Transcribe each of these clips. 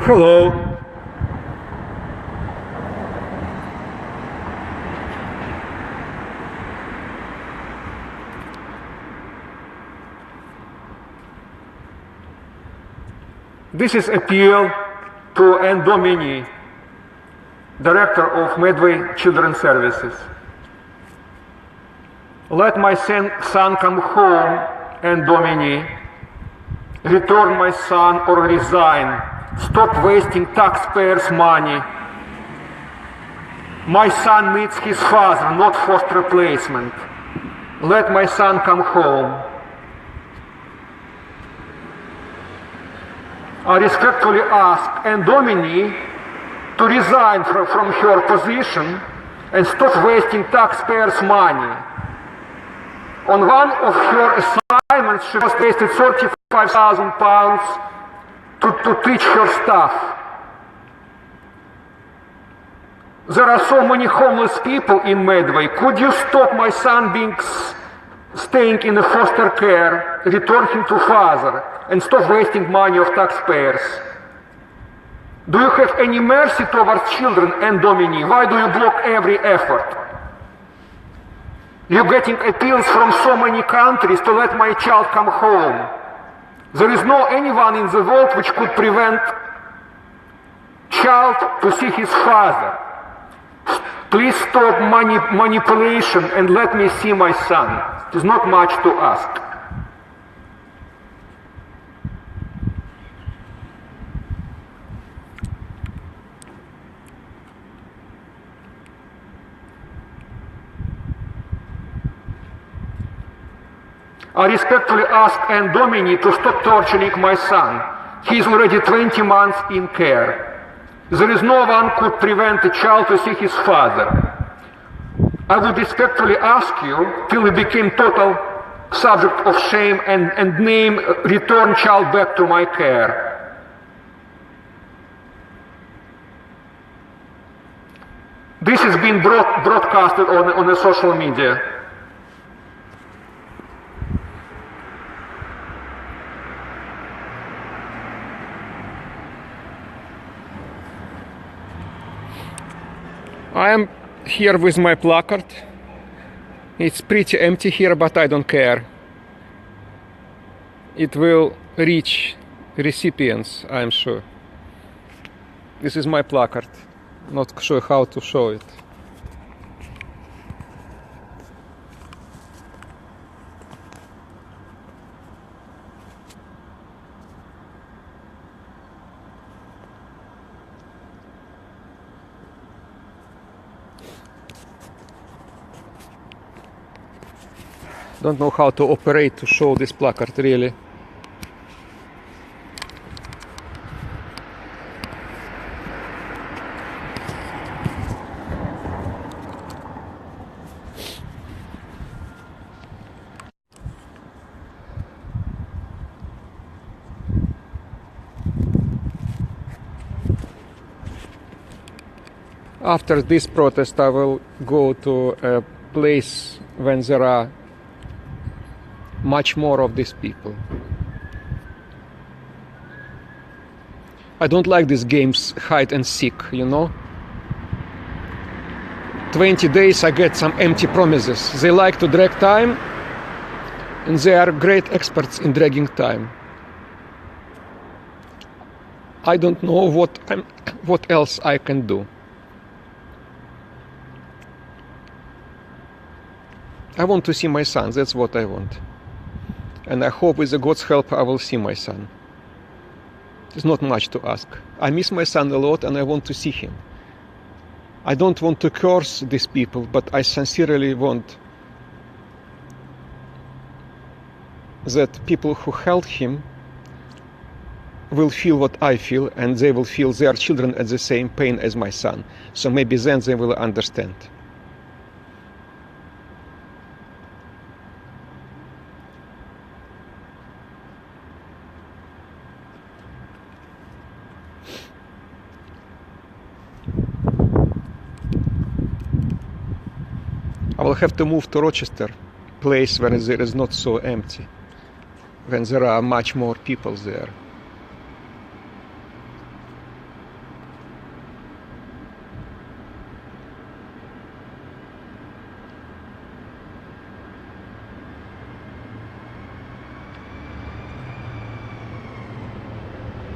Hello. This is appeal to Anne Domini, Director of Medway Children's Services. Let my son come home, Anne Domini. Return my son or resign. Stop wasting taxpayers' money. My son needs his father, not forced replacement. Let my son come home. I respectfully ask Anne Domini to resign from her position and stop wasting taxpayers' money. On one of her assignments, she was wasted £35,000 to teach her staff. There are so many homeless people in Medway. Could you stop my son staying in a foster care, return him to father, and stop wasting money of taxpayers? Do you have any mercy towards children, Anne Domini? Why do you block every effort? You're getting appeals from so many countries to let my child come home. There is no anyone in the world which could prevent child to see his father. Please stop manipulation and let me see my son. It is not much to ask. I respectfully ask Anne Domini to stop torturing my son. He is already 20 months in care. There is no one could prevent a child to see his father. I would respectfully ask you, till we became total subject of shame and name, return child back to my care. This has been broadcasted on the social media. I am here with my placard. It's pretty empty here, but I don't care. It will reach recipients, I am sure. This is my placard. Not sure how to show it. Don't know how to operate to show this placard really. After this protest, I will go to a place when there are much more of these people. I don't like these games, hide and seek, you know. 20 days I get some empty promises. They like to drag time, and they are great experts in dragging time. I don't know what else I can do. I want to see my son, that's what I want. And I hope with God's help I will see my son. It's not much to ask. I miss my son a lot and I want to see him. I don't want to curse these people, but I sincerely want that people who held him will feel what I feel, and they will feel their children at the same pain as my son. So maybe then they will understand. I will have to move to Rochester, place where there is not so empty, when there are much more people there.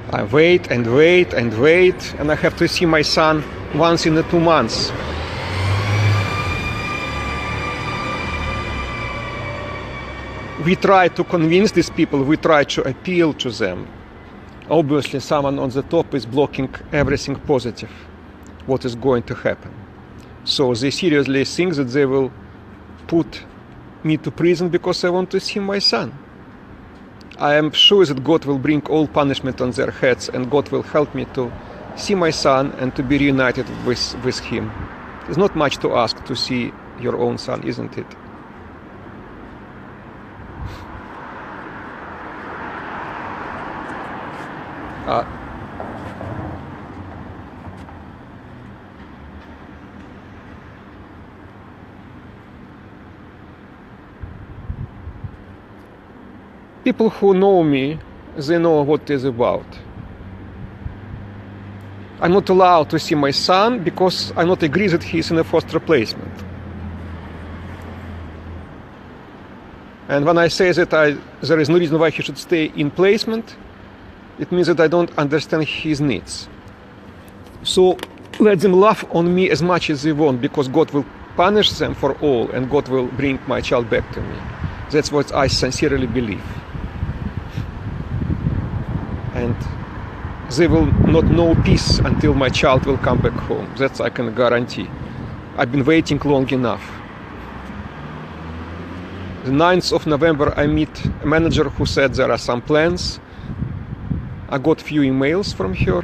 I wait and wait and wait, and I have to see my son once in 2 months. We try to convince these people, we try to appeal to them. Obviously, someone on the top is blocking everything positive, what is going to happen. So they seriously think that they will put me to prison because I want to see my son. I am sure that God will bring all punishment on their heads, and God will help me to see my son and to be reunited with him. It's not much to ask to see your own son, isn't it? People who know me, they know what it is about. I'm not allowed to see my son because I not agree that he's in a foster placement. And when I say that there is no reason why he should stay in placement, it means that I don't understand his needs. So let them laugh on me as much as they want, because God will punish them for all, and God will bring my child back to me. That's what I sincerely believe. And they will not know peace until my child will come back home. That I can guarantee. I've been waiting long enough. The 9th of November, I meet a manager who said there are some plans. I got few emails from her.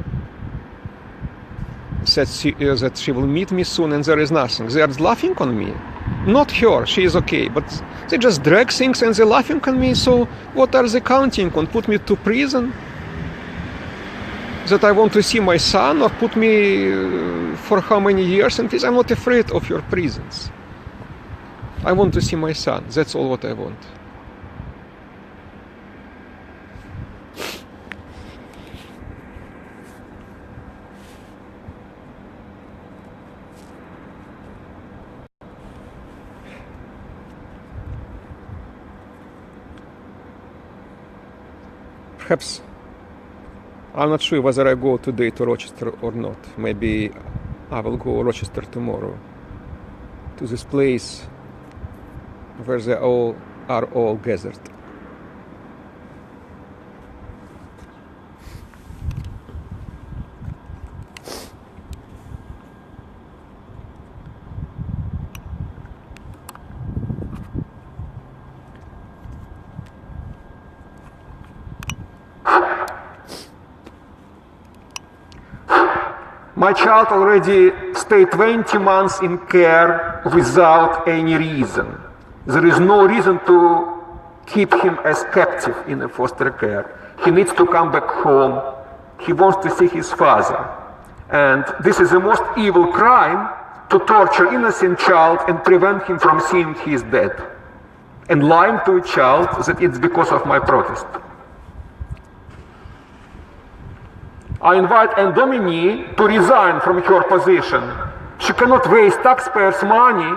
Said that she will meet me soon, and there is nothing. They are laughing on me. Not her, she is okay, but they just drag things and they're laughing on me. So what are they counting on? Put me to prison? That I want to see my son, or put me for how many years? And please, I'm not afraid of your prisons. I want to see my son. That's all what I want. Perhaps I'm not sure whether I go today to Rochester or not. Maybe I will go to Rochester tomorrow, to this place where they all are gathered. My child already stayed 20 months in care without any reason. There is no reason to keep him as captive in a foster care. He needs to come back home. He wants to see his father. And this is the most evil crime, to torture innocent child and prevent him from seeing he is dead. And lying to a child that it's because of my protest. I invite Anne Domini to resign from her position. She cannot waste taxpayers' money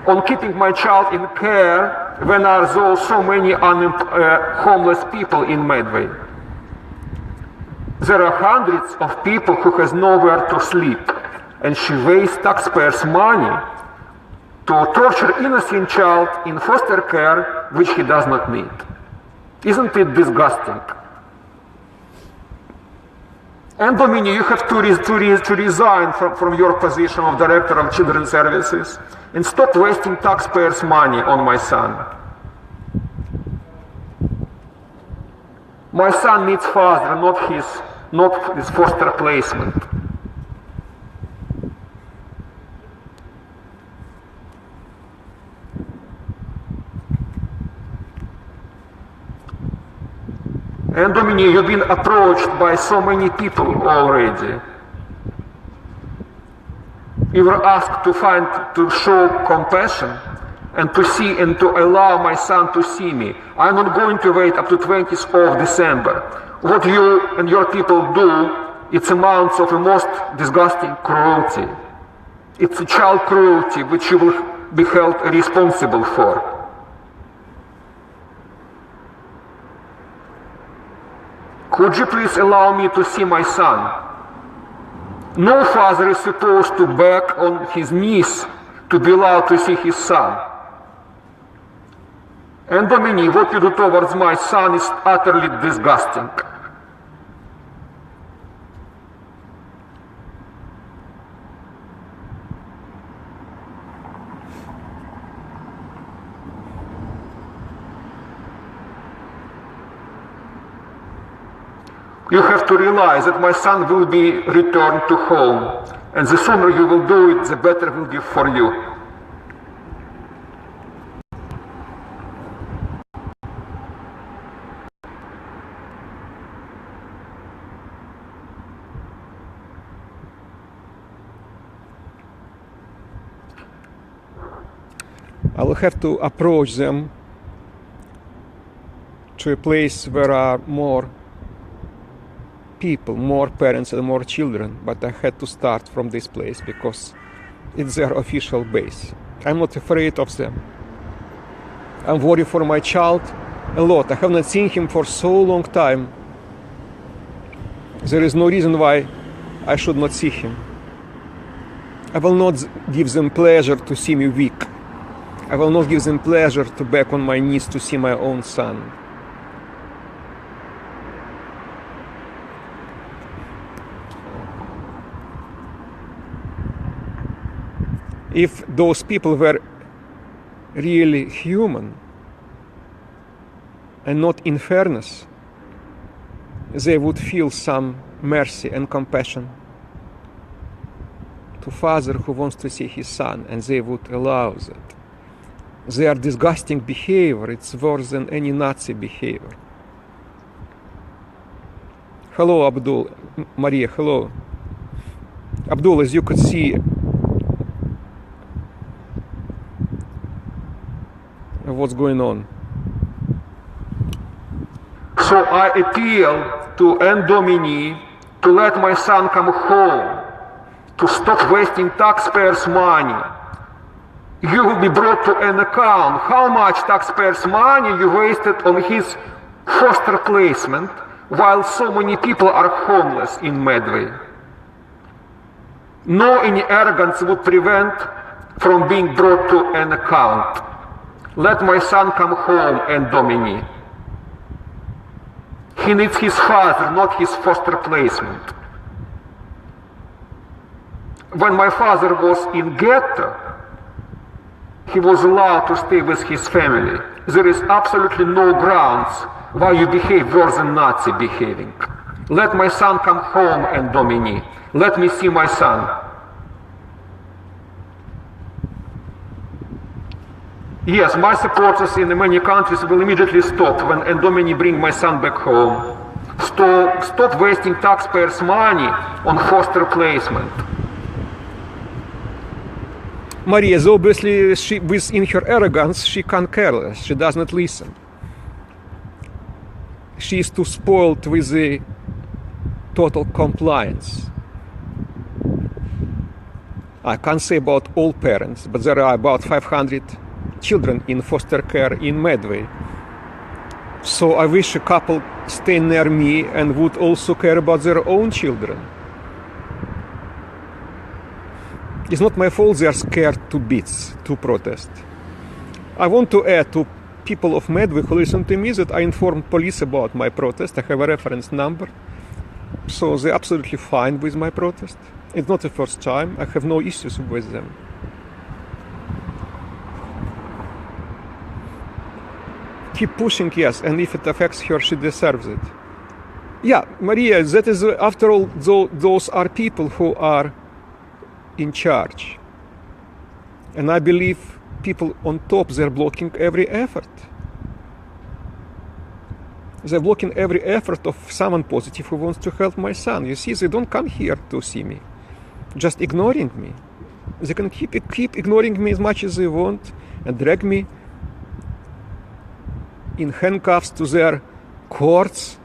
on keeping my child in care when there are so many homeless people in Medway. There are hundreds of people who has nowhere to sleep, and she wastes taxpayers' money to torture innocent child in foster care which he does not need. Isn't it disgusting? And Domini, you have to resign from your position of Director of Children's Services and stop wasting taxpayers' money on my son. My son needs father, not his foster placement. And Domini, you've been approached by so many people already. You were asked to show compassion and to see and to allow my son to see me. I'm not going to wait up to 20th of December. What you and your people do, it amounts of the most disgusting cruelty. It's a child cruelty which you will be held responsible for. Could you please allow me to see my son? No father is supposed to beg on his knees to be allowed to see his son. And Domini, what you do towards my son is utterly disgusting. You have to realize that my son will be returned to home, and the sooner you will do it, the better it will be for you. I will have to approach them to a place where are more people, more parents and more children, but I had to start from this place because it's their official base. I'm not afraid of them. I'm worried for my child a lot. I have not seen him for so long time. There is no reason why I should not see him. I will not give them pleasure to see me weak. I will not give them pleasure to beg on my knees to see my own son. If those people were really human and not in fairness, they would feel some mercy and compassion to father who wants to see his son, and they would allow that. Their disgusting behavior, it's worse than any Nazi behavior. Hello, Abdul. Maria, hello. Abdul, as you could see, what's going on. So I appeal to N. Domini to let my son come home, to stop wasting taxpayers' money. You will be brought to an account how much taxpayers' money you wasted on his foster placement while so many people are homeless in Medway. No any arrogance would prevent from being brought to an account. Let my son come home, N. Domini. He needs his father, not his foster placement. When my father was in ghetto, he was allowed to stay with his family. There is absolutely no grounds why you behave worse than Nazi behaving. Let my son come home, N. Domini. Let me see my son. Yes, my supporters in many countries will immediately stop when N. Domini bring my son back home. Stop wasting taxpayers' money on foster placement. Maria, obviously, in her arrogance, she can't care less. She does not listen. She is too spoiled with the total compliance. I can't say about all parents, but there are about 500 children in foster care in Medway. So I wish a couple stay near me and would also care about their own children. It's not my fault they are scared to bits to protest. I want to add to people of Medway who listen to me that I informed police about my protest. I have a reference number. So they're absolutely fine with my protest. It's not the first time. I have no issues with them. Keep pushing, yes, and if it affects her, she deserves it. Yeah, Maria, that is, after all, those are people who are in charge. And I believe people on top, they're blocking every effort. They're blocking every effort of someone positive who wants to help my son. You see, they don't come here to see me, just ignoring me. They can keep ignoring me as much as they want and drag me in handcuffs to their courts,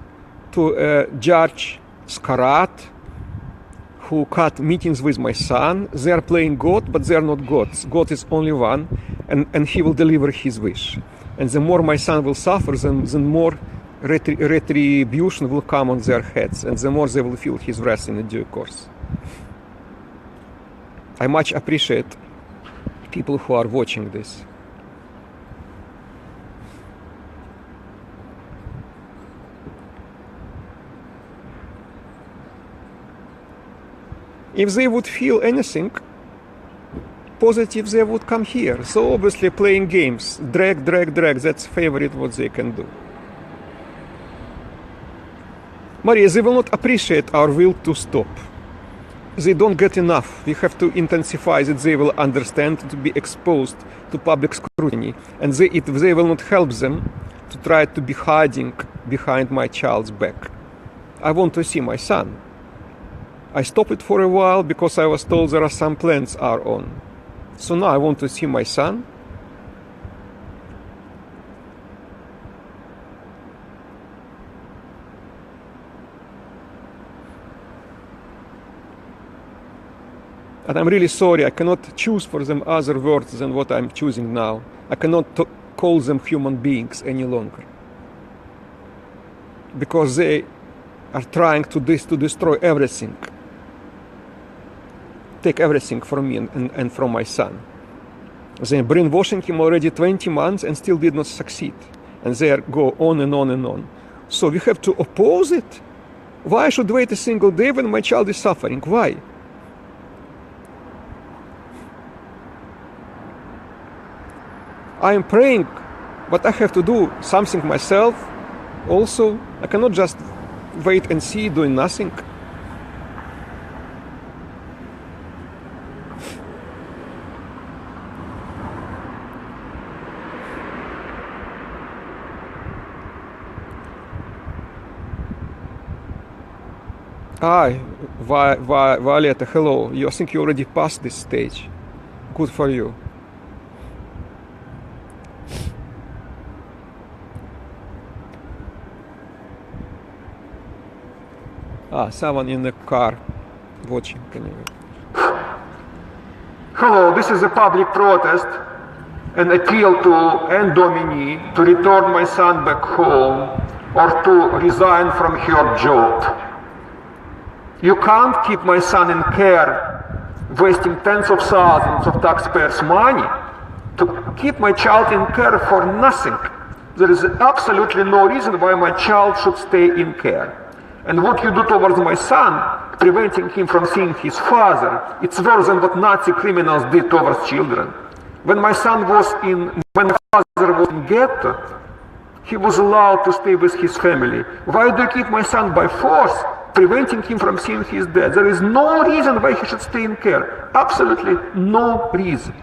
to Judge Skarat, who cut meetings with my son. They are playing God, but they are not gods. God is only one, and he will deliver his wish. And the more my son will suffer, then more retribution will come on their heads, and the more they will feel his wrath in due course. I much appreciate people who are watching this. If they would feel anything positive, they would come here. So obviously playing games, drag, that's favorite what they can do. Maria, they will not appreciate our will to stop. They don't get enough. We have to intensify that they will understand to be exposed to public scrutiny. And they will not help them to try to be hiding behind my child's back. I want to see my son. I stopped it for a while because I was told there are some plans are on. So now I want to see my son. And I'm really sorry, I cannot choose for them other words than what I'm choosing now. I cannot call them human beings any longer. Because they are trying to destroy everything. Take everything from me and from my son. They brainwashing him already 20 months and still did not succeed. And they go on and on and on. So we have to oppose it. Why I should wait a single day when my child is suffering? Why? I am praying, but I have to do something myself also. I cannot just wait and see doing nothing. Hi, Violeta, hello. I think you already passed this stage. Good for you. Someone in the car watching. Hello, this is a public protest, an appeal to Anne Domini to return my son back home or to resign from her job. You can't keep my son in care, wasting tens of thousands of taxpayers' money to keep my child in care for nothing. There is absolutely no reason why my child should stay in care. And what you do towards my son, preventing him from seeing his father, it's worse than what Nazi criminals did towards children. When my father was in ghetto, he was allowed to stay with his family. Why do you keep my son by force, preventing him from seeing his dad? There is no reason why he should stay in care. Absolutely no reason.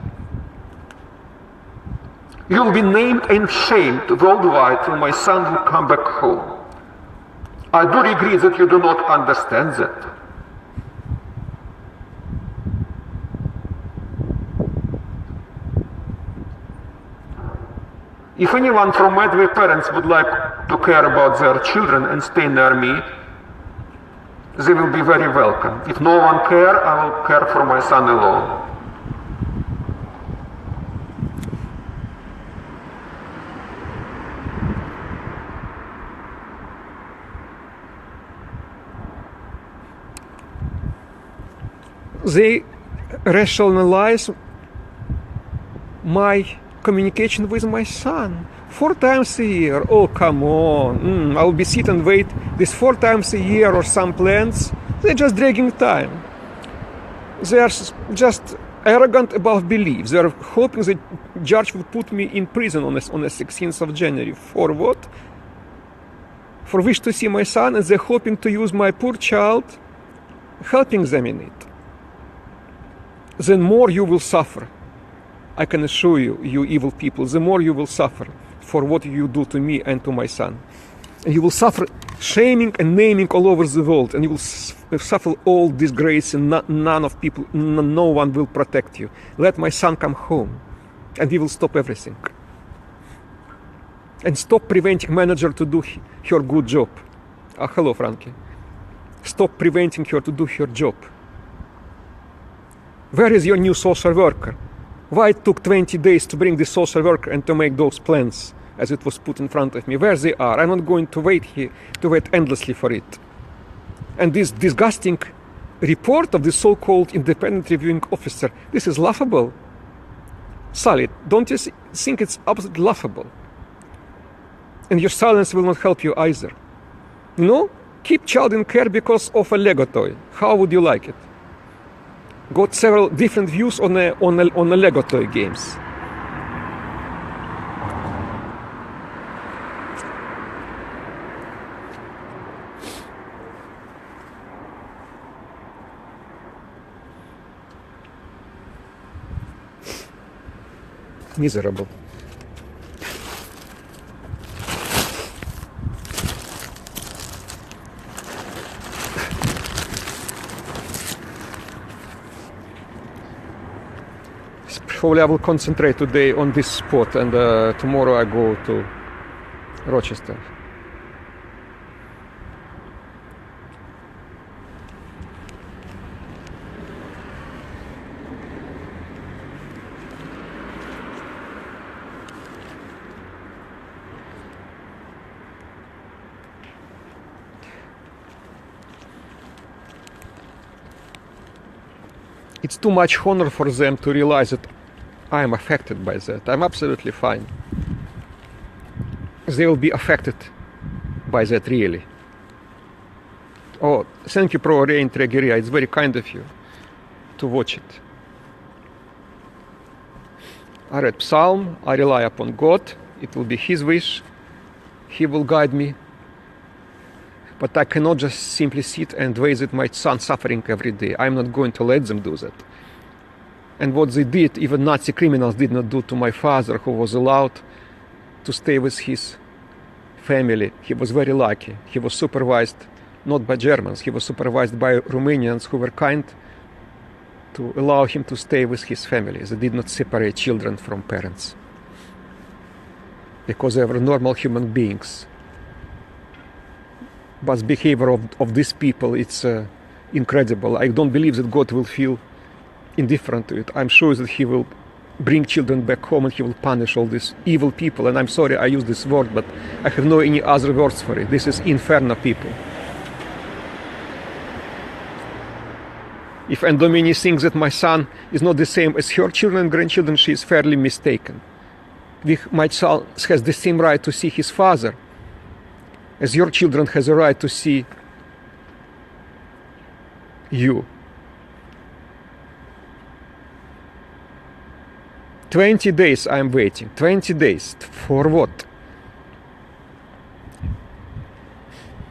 You'll be named and shamed worldwide till my son will come back home. I do regret that you do not understand that. If anyone from Medway parents would like to care about their children and stay near me, they will be very welcome. If no one cares, I will care for my son alone. They rationalize my communication with my son 4 times a year. Oh, come on. I'll be sit and wait this 4 times a year or some plans. They're just dragging time. They are just arrogant above belief. They are hoping the judge will put me in prison on the 16th of January. For what? For wish to see my son, and they're hoping to use my poor child, helping them in it. Then more you will suffer. I can assure you, you evil people, the more you will suffer for what you do to me and to my son. And you will suffer shaming and naming all over the world, and you will suffer all disgrace, and no one will protect you. Let my son come home, and we will stop everything. And stop preventing manager to do her good job. Hello, Frankie. Stop preventing her to do her job. Where is your new social worker? Why it took 20 days to bring the social worker and to make those plans as it was put in front of me, where they are. I'm not going to wait endlessly for it. And this disgusting report of the so-called independent reviewing officer, this is laughable. Sally, don't you think it's absolutely laughable? And your silence will not help you either. No? Keep child in care because of a Lego toy. How would you like it? Got several different views on a Lego toy games. Miserable. Probably I will concentrate today on this spot, and tomorrow I go to Rochester. It's too much honor for them to realize that I am affected by that. I'm absolutely fine. They will be affected by that, really. Oh, thank you, Pro Reintegria. It's very kind of you to watch it. I read Psalm. I rely upon God. It will be His wish. He will guide me. But I cannot just simply sit and visit my son suffering every day. I'm not going to let them do that. And what they did, even Nazi criminals did not do to my father, who was allowed to stay with his family. He was very lucky. He was supervised not by Germans. He was supervised by Romanians who were kind to allow him to stay with his family. They did not separate children from parents, because they were normal human beings. But behavior of these people, it's incredible. I don't believe that God will feel indifferent to it. I'm sure that He will bring children back home and He will punish all these evil people. And I'm sorry I use this word, but I have no any other words for it. This is inferno people. If Andomini thinks that my son is not the same as her children and grandchildren, she is fairly mistaken. My child has the same right to see his father as your children has a right to see you. 20 days I'm waiting. 20 days. For what?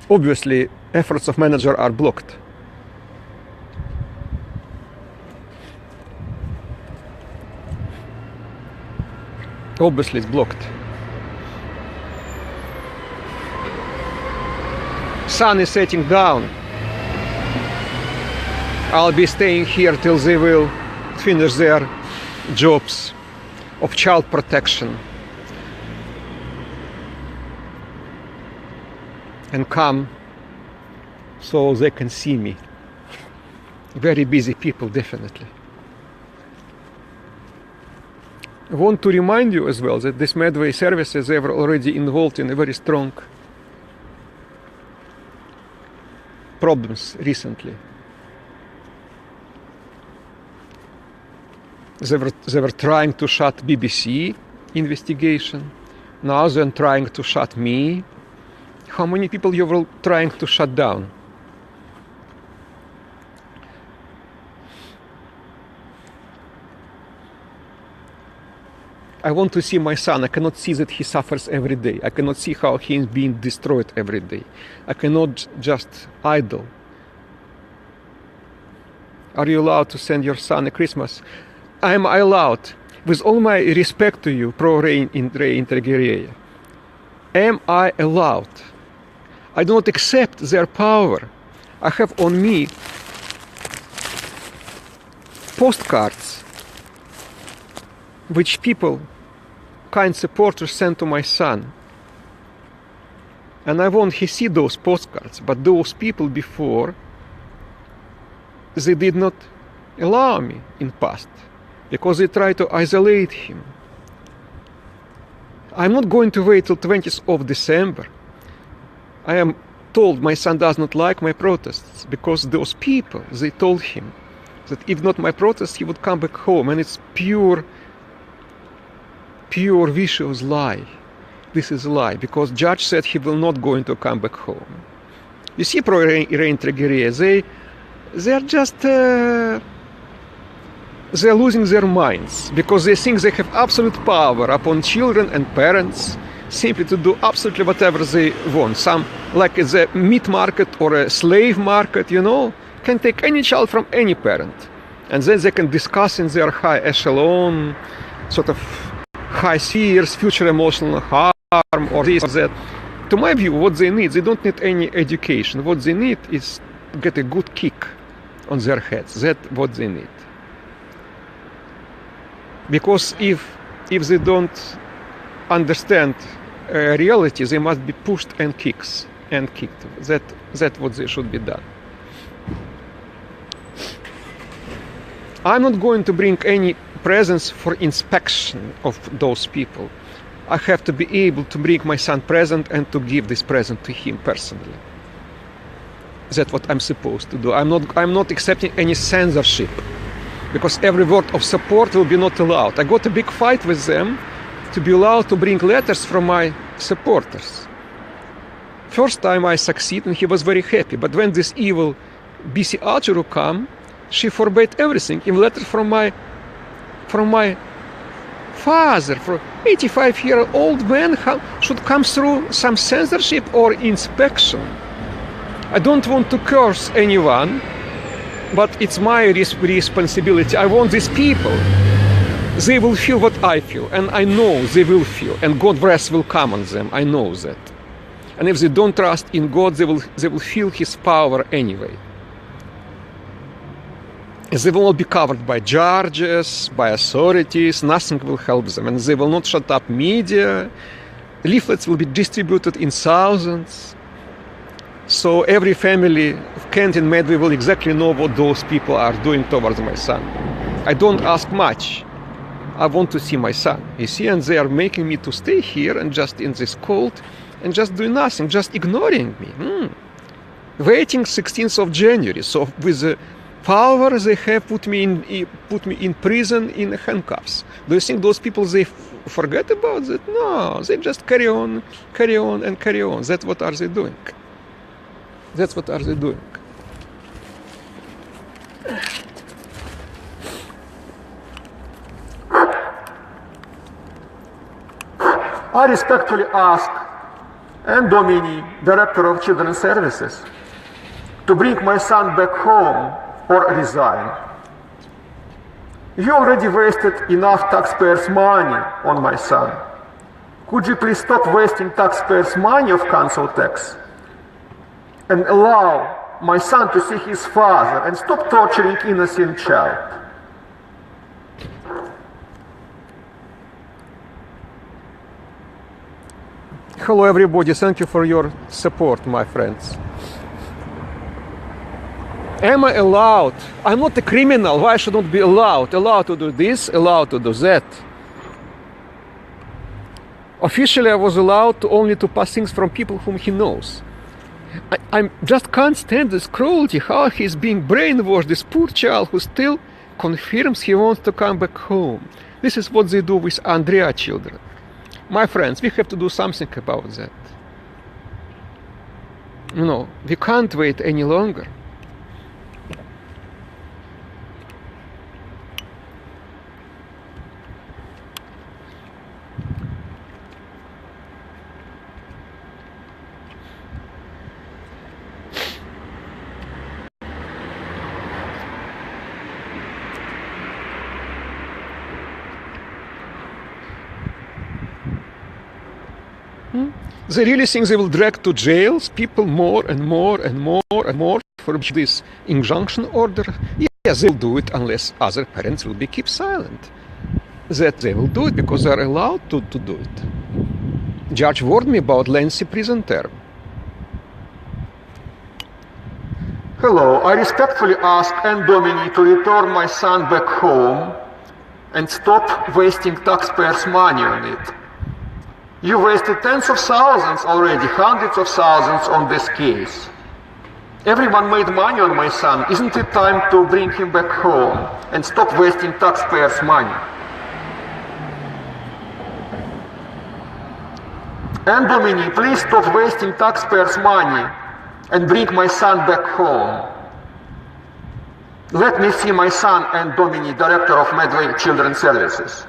Obviously, efforts of manager are blocked. Obviously, it's blocked. Sun is setting down. I'll be staying here till they will finish their jobs of child protection and come so they can see me. Very busy people, definitely. I want to remind you as well that these Medway services, they were already involved in a very strong problems recently. They were trying to shut BBC investigation. Now they're trying to shut me. How many people you were trying to shut down? I want to see my son. I cannot see that he suffers every day. I cannot see how he is being destroyed every day. I cannot just idle. Are you allowed to send your son a Christmas? Am I allowed, with all my respect to you, Pro Reintegria, am I allowed? I do not accept their power. I have on me postcards which people, kind supporters, sent to my son. And I want he see those postcards. But those people before, they did not allow me in past, because they tried to isolate him. I'm not going to wait till 20th of December. I am told my son does not like my protests because those people, they told him that if not my protest, he would come back home. And it's pure vicious lie. This is a lie, because judge said he will not going to come back home. You see, pro-reintegration, they are just, they are losing their minds, because they think they have absolute power upon children and parents, simply to do absolutely whatever they want. Some, like the meat market or a slave market, you know, can take any child from any parent. And then they can discuss in their high echelon, sort of high spheres, future emotional harm, or this or that. To my view, what they need, they don't need any education. What they need is get a good kick on their heads. That's what they need. Because if they don't understand reality, they must be pushed and kicked. That's what they should be done. I'm not going to bring any presents for inspection of those people. I have to be able to bring my son present and to give this present to him personally. That's what I'm supposed to do. I'm not accepting any censorship, because every word of support will be not allowed. I got a big fight with them to be allowed to bring letters from my supporters. First time I succeed and he was very happy, but when this evil BC Archer come, she forbade everything. In letter from my father, for 85-year-old man, should come through some censorship or inspection. I don't want to curse anyone, but it's my responsibility. I want these people, they will feel what I feel, and I know they will feel, and God's wrath will come on them. I know that. And if they don't trust in God, they will feel His power anyway. They will not be covered by judges, by authorities. Nothing will help them, and they will not shut up media. Leaflets will be distributed in thousands. So every family of Kent and Medway will exactly know what those people are doing towards my son. I don't ask much. I want to see my son. You see, and they are making me to stay here and just in this cold and just doing nothing, just ignoring me. Waiting 16th of January. So with the power they have put me in prison in handcuffs. Do you think those people, they forget about that? No, they just carry on and carry on. That's what are they doing. That's what are they doing. I respectfully ask Anne Domini, Director of Children's Services, to bring my son back home or resign. You already wasted enough taxpayers' money on my son. Could you please stop wasting taxpayers' money of council tax and allow my son to see his father and stop torturing innocent child? Hello everybody, thank you for your support, my friends. Am I allowed? I'm not a criminal. Why should I not be allowed? Allowed to do this, allowed to do that. Officially, I was allowed only to pass things from people whom he knows. I just can't stand this cruelty, how he's being brainwashed, this poor child who still confirms he wants to come back home. This is what they do with Andrea children. My friends, we have to do something about that. No, we can't wait any longer. They really think they will drag to jails people more and more and more and more for this injunction order? Yes, they'll do it unless other parents will be kept silent. That they will do it because they're allowed to do it. Judge warned me about lengthy prison term. Hello, I respectfully ask Anne Domini to return my son back home and stop wasting taxpayers' money on it. You wasted tens of thousands already, hundreds of thousands on this case. Everyone made money on my son. Isn't it time to bring him back home and stop wasting taxpayers' money? And Domini, please stop wasting taxpayers' money and bring my son back home. Let me see my son and Domini, director of Medway Children's Services.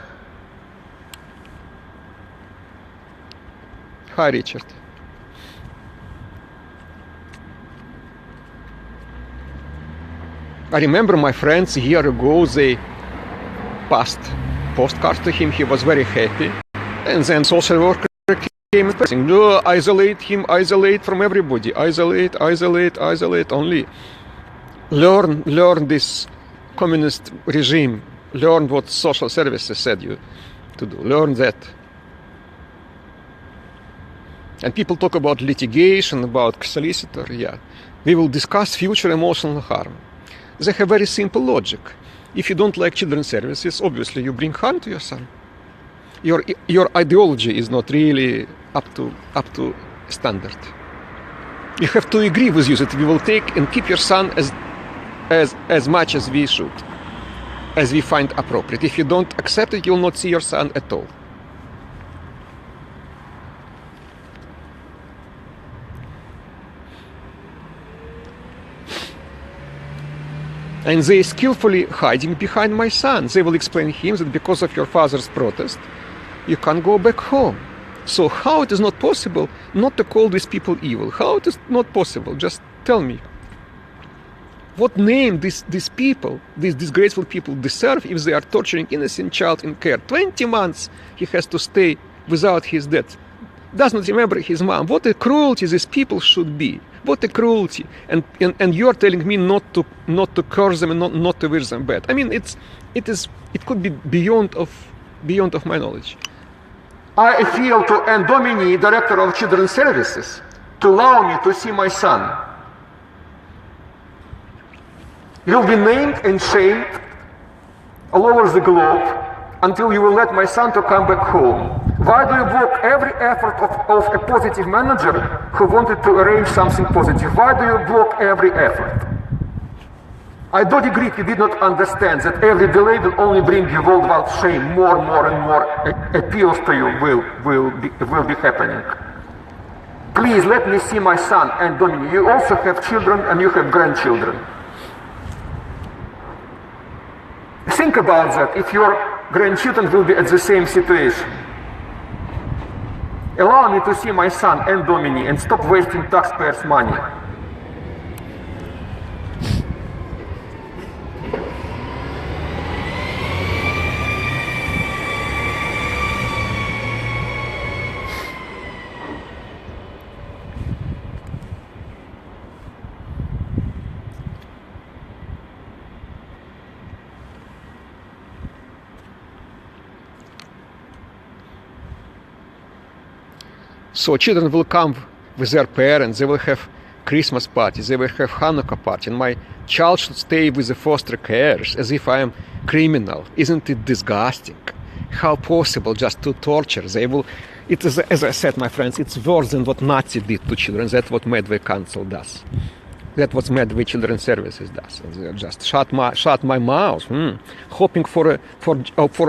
Hi, Richard. I remember my friends a year ago, they passed postcards to him. He was very happy. And then social worker came and saying, no, isolate him, isolate from everybody. Isolate, isolate, isolate only. Learn this communist regime. Learn what social services said you to do. Learn that. And people talk about litigation, about solicitor, yeah. We will discuss future emotional harm. They have very simple logic. If you don't like children's services, obviously you bring harm to your son. Your ideology is not really up to standard. You have to agree with you that we will take and keep your son as much as we should, as we find appropriate. If you don't accept it, you will not see your son at all. And they skillfully hiding behind my son. They will explain him that because of your father's protest, you can't go back home. So how it is not possible not to call these people evil? How it is not possible? Just tell me. What name these people, these disgraceful people deserve if they are torturing innocent child in care? 20 months he has to stay without his dad. Does not remember his mom. What a cruelty these people should be. What a cruelty! And you are telling me not to curse them and not to wish them bad. I mean, it could be beyond of my knowledge. I appeal to Anne Domini, director of Children's Services, to allow me to see my son. You'll be named and shamed all over the globe until you will let my son to come back home. Why do you block every effort of a positive manager who wanted to arrange something positive? Why do you block every effort? I do agree you did not understand that every delay will only bring you worldwide shame. More and more appeals to you will be happening. Please let me see my son and Dominic. You also have children and you have grandchildren. Think about that if your grandchildren will be at the same situation. Allow me to see my son and Dominic and stop wasting taxpayers' money. So children will come with their parents, they will have Christmas parties, they will have Hanukkah party, and my child should stay with the foster carers as if I am criminal. Isn't it disgusting? How possible just to torture? They will, it is, as I said, my friends, it's worse than what Nazi did to children. That's what Medway Council does. That's what Medway Children's Services does. They just shut my mouth, hoping for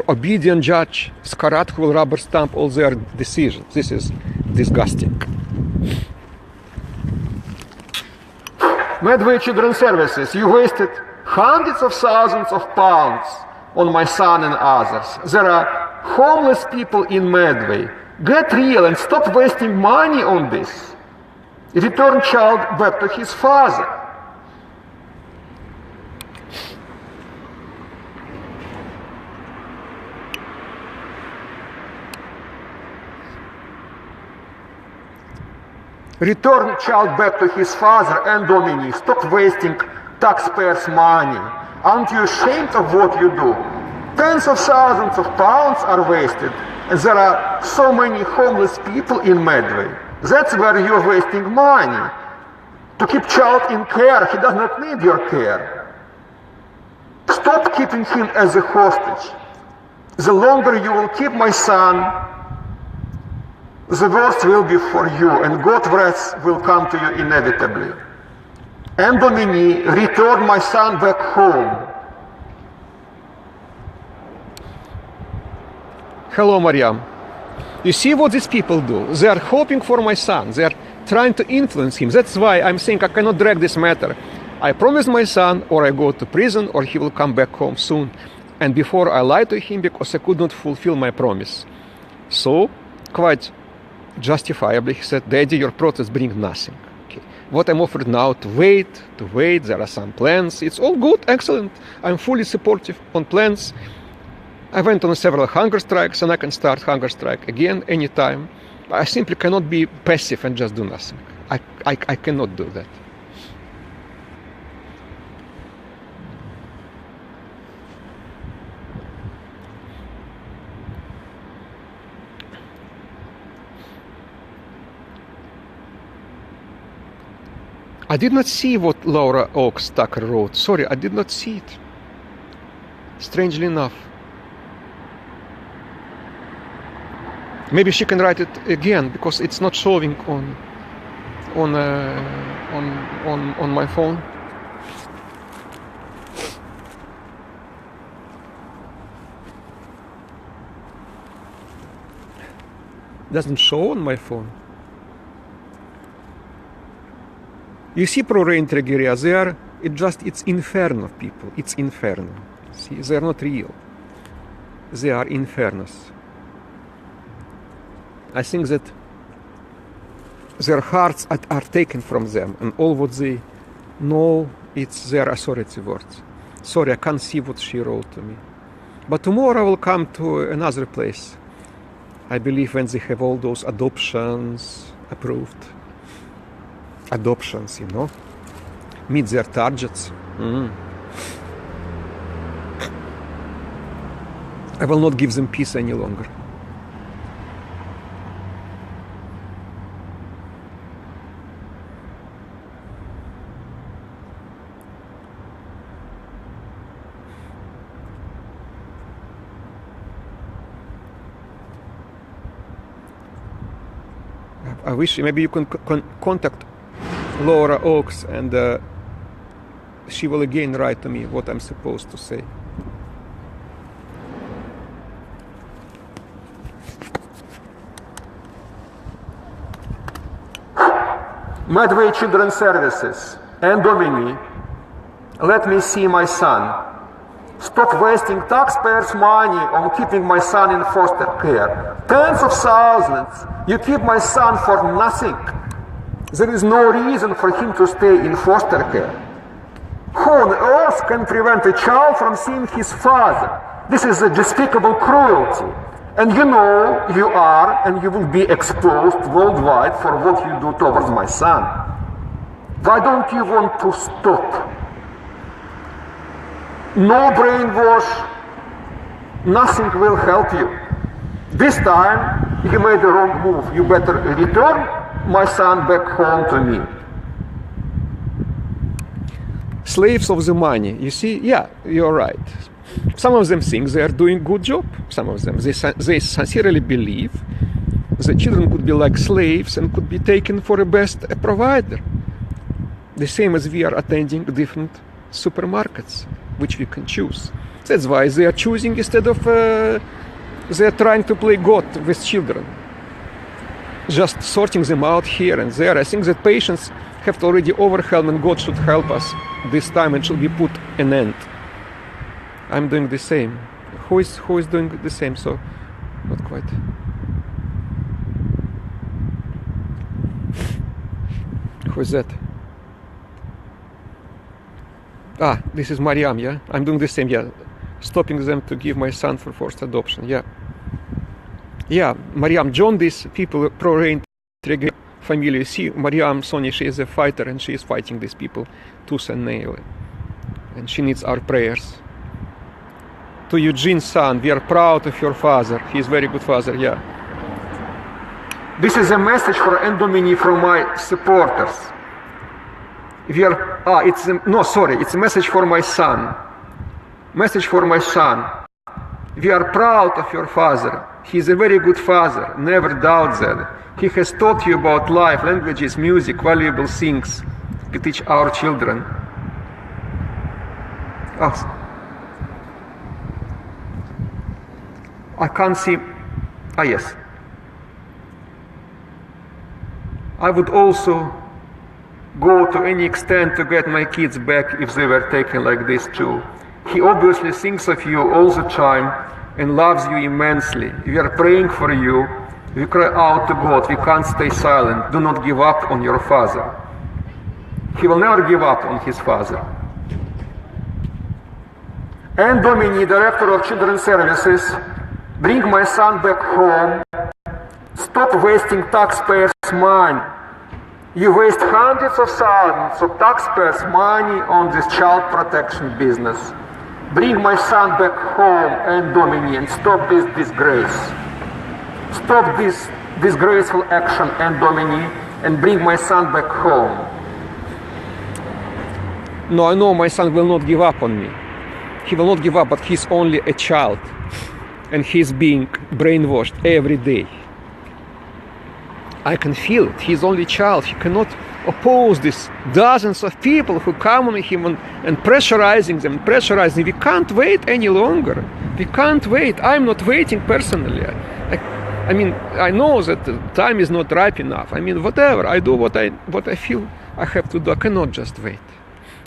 obedient judge Skarat who will rubber stamp all their decisions. This is disgusting. Medway Children's Services, you wasted hundreds of thousands of pounds on my son and others. There are homeless people in Medway. Get real and stop wasting money on this. Return child back to his father. Return child back to his father and Dominic. Stop wasting taxpayers' money. Aren't you ashamed of what you do? Tens of thousands of pounds are wasted, and there are so many homeless people in Medway. That's where you're wasting money. To keep child in care, he does not need your care. Stop keeping him as a hostage. The longer you will keep my son, the worst will be for you, and God's wrath will come to you inevitably. And Domini, return my son back home. Hello, Mariam. You see what these people do? They are hoping for my son. They are trying to influence him. That's why I'm saying I cannot drag this matter. I promised my son, or I go to prison, or he will come back home soon. And before I lied to him because I could not fulfill my promise. So, quite justifiably, he said, Daddy, your protest brings nothing. Okay. What I'm offered now, to wait, there are some plans. It's all good, excellent. I'm fully supportive on plans. I went on several hunger strikes, and I can start hunger strike again anytime. I simply cannot be passive and just do nothing. I cannot do that. I did not see what Laura Oakes Tucker wrote. Sorry, I did not see it. Strangely enough. Maybe she can write it again because it's not showing on my phone. Doesn't show on my phone. You see, pro-reentry guerrilla, it's inferno, people. It's inferno. See, they're not real. They are infernos. I think that their hearts are taken from them, and all what they know, it's their authority words. Sorry, I can't see what she wrote to me. But tomorrow I will come to another place. I believe when they have all those adoptions approved. Adoptions, meet their targets. I will not give them peace any longer. I wish maybe you can contact Laura Oakes, and she will again write to me what I'm supposed to say. Medway Children's Services and Domini, let me see my son. Stop wasting taxpayers' money on keeping my son in foster care. Tens of thousands. You keep my son for nothing. There is no reason for him to stay in foster care. Who on earth can prevent a child from seeing his father? This is a despicable cruelty. And you know you are and you will be exposed worldwide for what you do towards my son. Why don't you want to stop? No brainwash, nothing will help you. This time you made the wrong move. You better return my son back home to me. Slaves of the money. You see, yeah, you're right. Some of them think they are doing a good job. Some of them, they sincerely believe the children could be like slaves and could be taken for a best provider. The same as we are attending different supermarkets, which we can choose. That's why they are choosing instead of they are trying to play God with children. Just sorting them out here and there. I think that patients have already overwhelmed, and God should help us this time and should be put an end. I'm doing the same. Who is doing the same? So, not quite. Who is that? Ah, this is Mariam, yeah? I'm doing the same, yeah. Stopping them to give my son for forced adoption, yeah. Yeah, Mariam, join these people, pro-reentry family. You see, Mariam, Sonia, she is a fighter and she is fighting these people tooth and nail. And she needs our prayers. To Eugene's son, we are proud of your father. He is a very good father, yeah. This is a message for Endomini from my supporters. It's a message for my son. Message for my son. We are proud of your father. He is a very good father, never doubt that. He has taught you about life, languages, music, valuable things. We teach our children. Oh. I can't see. Yes. I would also go to any extent to get my kids back if they were taken like this too. He obviously thinks of you all the time and loves you immensely. We are praying for you. We cry out to God. We can't stay silent. Do not give up on your father. He will never give up on his father. And Domini, Director of Children's Services, bring my son back home. Stop wasting taxpayers' money. You waste hundreds of thousands of taxpayers' money on this child protection business. Bring my son back home and Domini and stop this disgrace. Stop this disgraceful action and Domini and bring my son back home. No, I know my son will not give up on me. He will not give up, but he's only a child. And he's being brainwashed every day. I can feel it. He's only a child. He cannot oppose these dozens of people who come on him and pressurizing them. We can't wait any longer. We can't wait. I'm not waiting personally. I mean, I know that the time is not ripe enough. I mean, whatever. I do what I feel I have to do. I cannot just wait.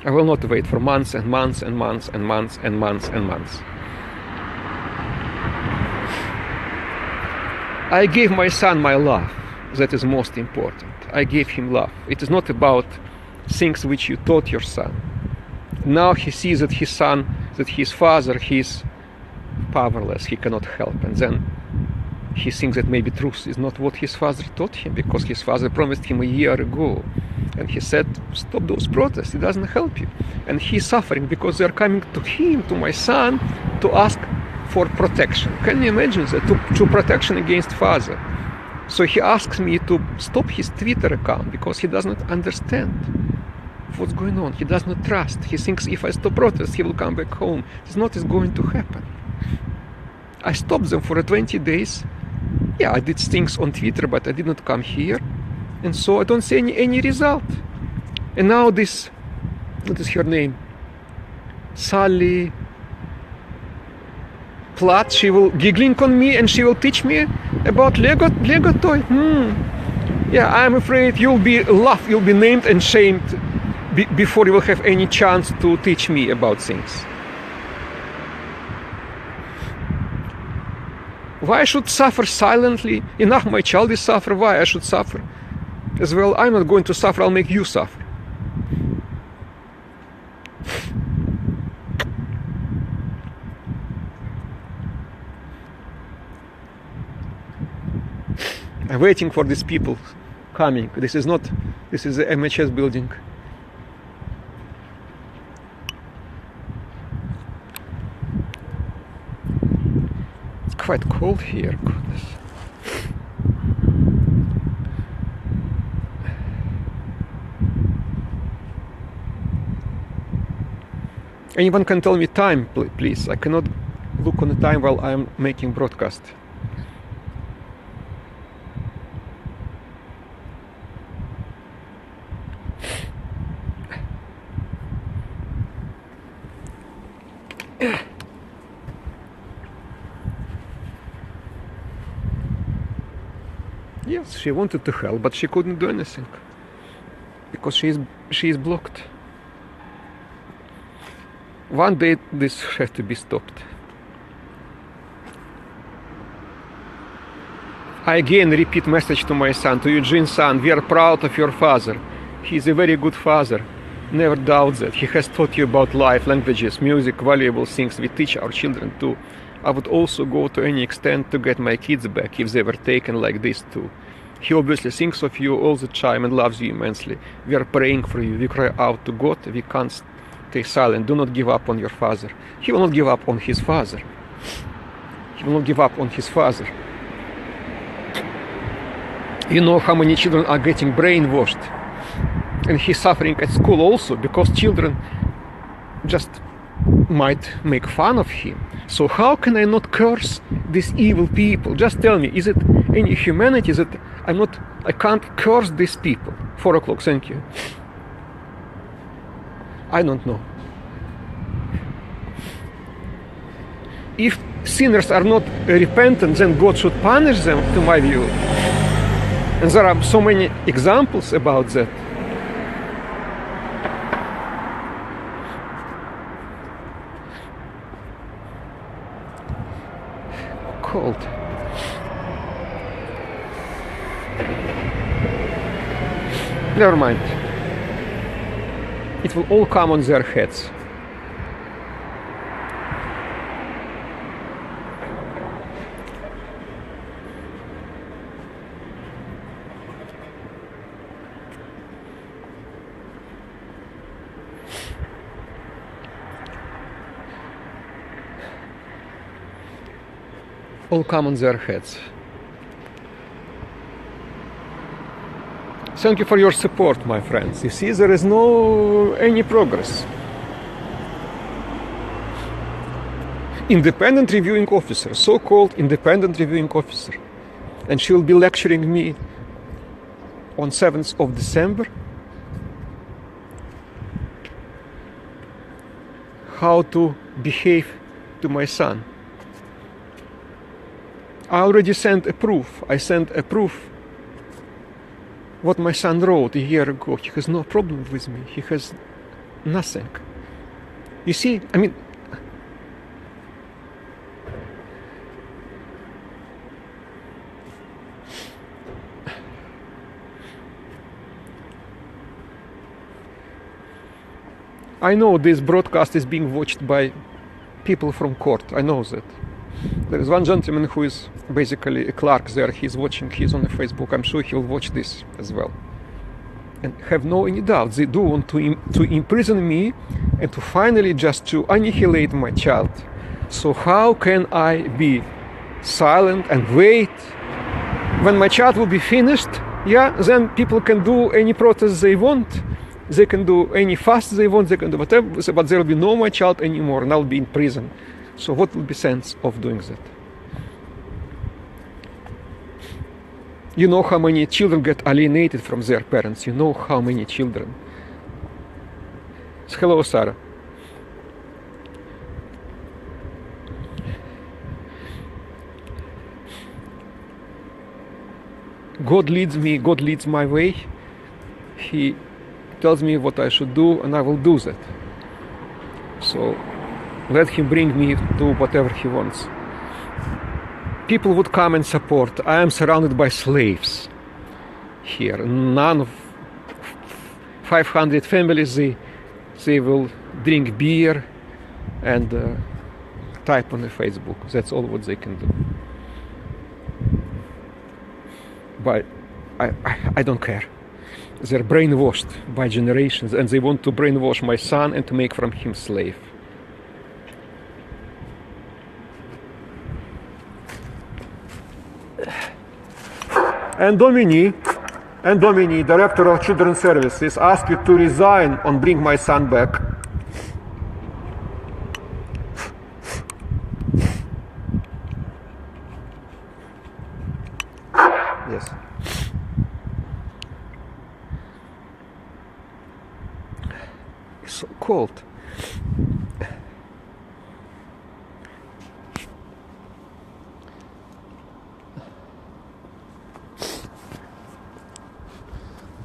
I will not wait for months and months and months and months and months and months. I gave my son my love. That is most important. I gave him love. It is not about things which you taught your son. Now he sees that his son, that his father, he's powerless. He cannot help. And then he thinks that maybe truth is not what his father taught him, because his father promised him a year ago. And he said, stop those protests. It doesn't help you. And he's suffering because they're coming to him, to my son, to ask for protection. Can you imagine that? To protection against father. So he asks me to stop his Twitter account because he does not understand what's going on. He does not trust. He thinks if I stop protests, he will come back home. It's not going to happen. I stopped them for 20 days. Yeah, I did things on Twitter, but I did not come here. And so I don't see any result. And now this, what is her name? Sally Platt, she will giggling on me and she will teach me about Lego toy. Yeah, I'm afraid you'll be named and shamed before you will have any chance to teach me about things. Why I should suffer silently? Enough my child is suffer. Why I should suffer as well? I'm not going to suffer. I'll make you suffer. I'm waiting for these people coming. This is the MHS building. It's quite cold here, goodness. Anyone can tell me time, please? I cannot look on the time while I'm making broadcast. Yes, she wanted to help, but she couldn't do anything because she is blocked. One day this has to be stopped. I again repeat message to my son, to Eugene's son. We are proud of your father. He is a very good father. Never doubt that. He has taught you about life, languages, music, valuable things we teach our children too. I would also go to any extent to get my kids back if they were taken like this too. He obviously thinks of you all the time and loves you immensely. We are praying for you. We cry out to God. We can't stay silent. Do not give up on your father. He will not give up on his father. He will not give up on his father. You know how many children are getting brainwashed. And he's suffering at school also because children just might make fun of him. So how can I not curse these evil people? Just tell me, is it any humanity? Is it I can't curse these people. 4 o'clock, thank you. I don't know. If sinners are not repentant, then God should punish them, to my view. And there are so many examples about that. Cold. Never mind. It will all come on their heads. All come on their heads. Thank you for your support, my friends. You see, there is no any progress. Independent reviewing officer, so-called independent reviewing officer, and she will be lecturing me on 7th of December how to behave to my son. I already sent a proof. I sent a proof what my son wrote a year ago. He has no problem with me. He has nothing. You see, I mean, I know this broadcast is being watched by people from court. I know that. There is one gentleman who is basically a clerk there. He's watching. He's on the Facebook. I'm sure he'll watch this as well. And have no any doubt, they do want to imprison me and to finally just to annihilate my child. So how can I be silent and wait? When my child will be finished, yeah, then people can do any protest they want. They can do any fast they want. They can do whatever. But there will be no my child anymore, and I'll be in prison. So what will be sense of doing that? You know how many children get alienated from their parents. You know how many children. Hello, Sarah. God leads me. God leads my way. He tells me what I should do, and I will do that. So let him bring me to whatever he wants. People would come and support. I am surrounded by slaves here. None of 500 families, they will drink beer and type on the Facebook. That's all what they can do. But I don't care. They're brainwashed by generations, and they want to brainwash my son and to make from him slave. And Dominique, Director of Children's Services, asked you to resign and bring my son back. Yes. It's so cold.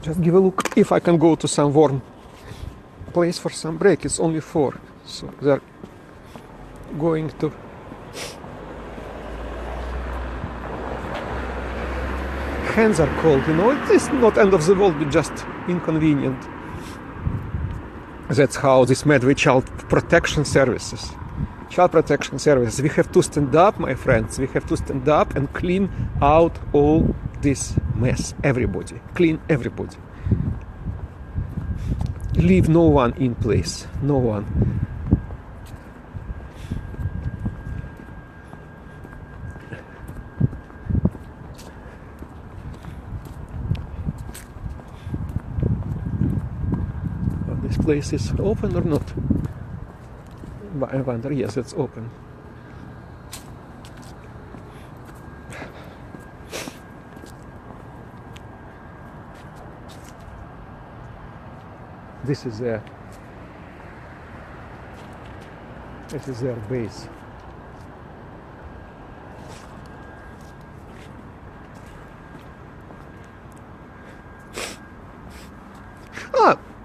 Just give a look if I can go to some warm place for some break. It's only 4, so they're going to. Hands are cold, you know. It is not end of the world, but just inconvenient. That's how this mad with child protection services. Child protection services. We have to stand up, my friends. We have to stand up and clean out all this mess. Everybody. Clean everybody. Leave no one in place. No one. This place is open or not? I wonder, yes, it's open. This is their base.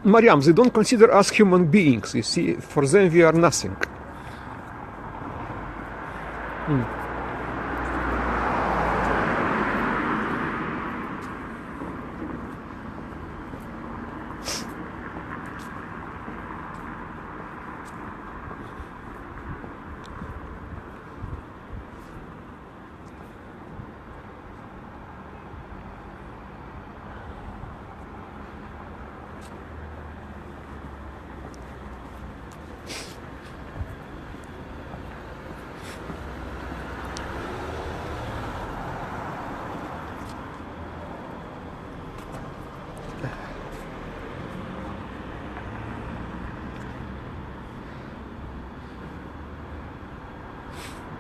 Mariam, they don't consider us human beings, you see. For them we are nothing.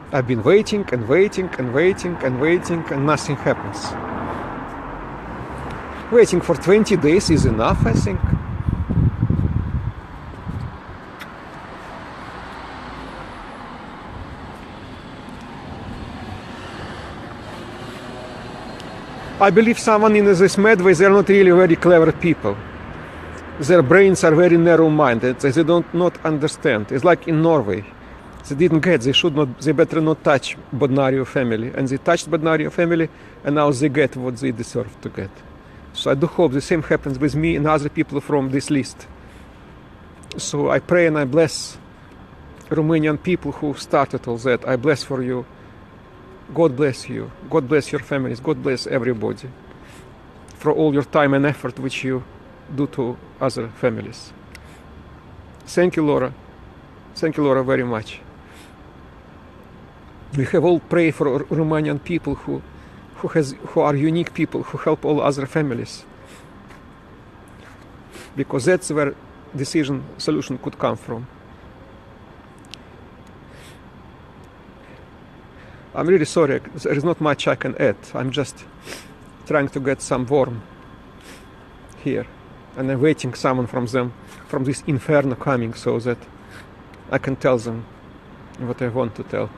I've been waiting and waiting and waiting and waiting, and nothing happens. Waiting for 20 days is enough, I think. I believe someone in this medway, they're not really very clever people. Their brains are very narrow-minded. They don't not understand. It's like in Norway. They didn't get, they better not touch Bodnario family. And they touched Bodnario family, and now they get what they deserve to get. So I do hope the same happens with me and other people from this list. So I pray and I bless Romanian people who started all that. I bless for you. God bless you. God bless your families. God bless everybody for all your time and effort which you do to other families. Thank you, Laura. Thank you, Laura, very much. We have all prayed for Romanian people who are unique people, who help all other families. Because that's where solution could come from. I'm really sorry, there is not much I can add. I'm just trying to get some warmth here. And I'm waiting someone from this inferno coming so that I can tell them what I want to tell.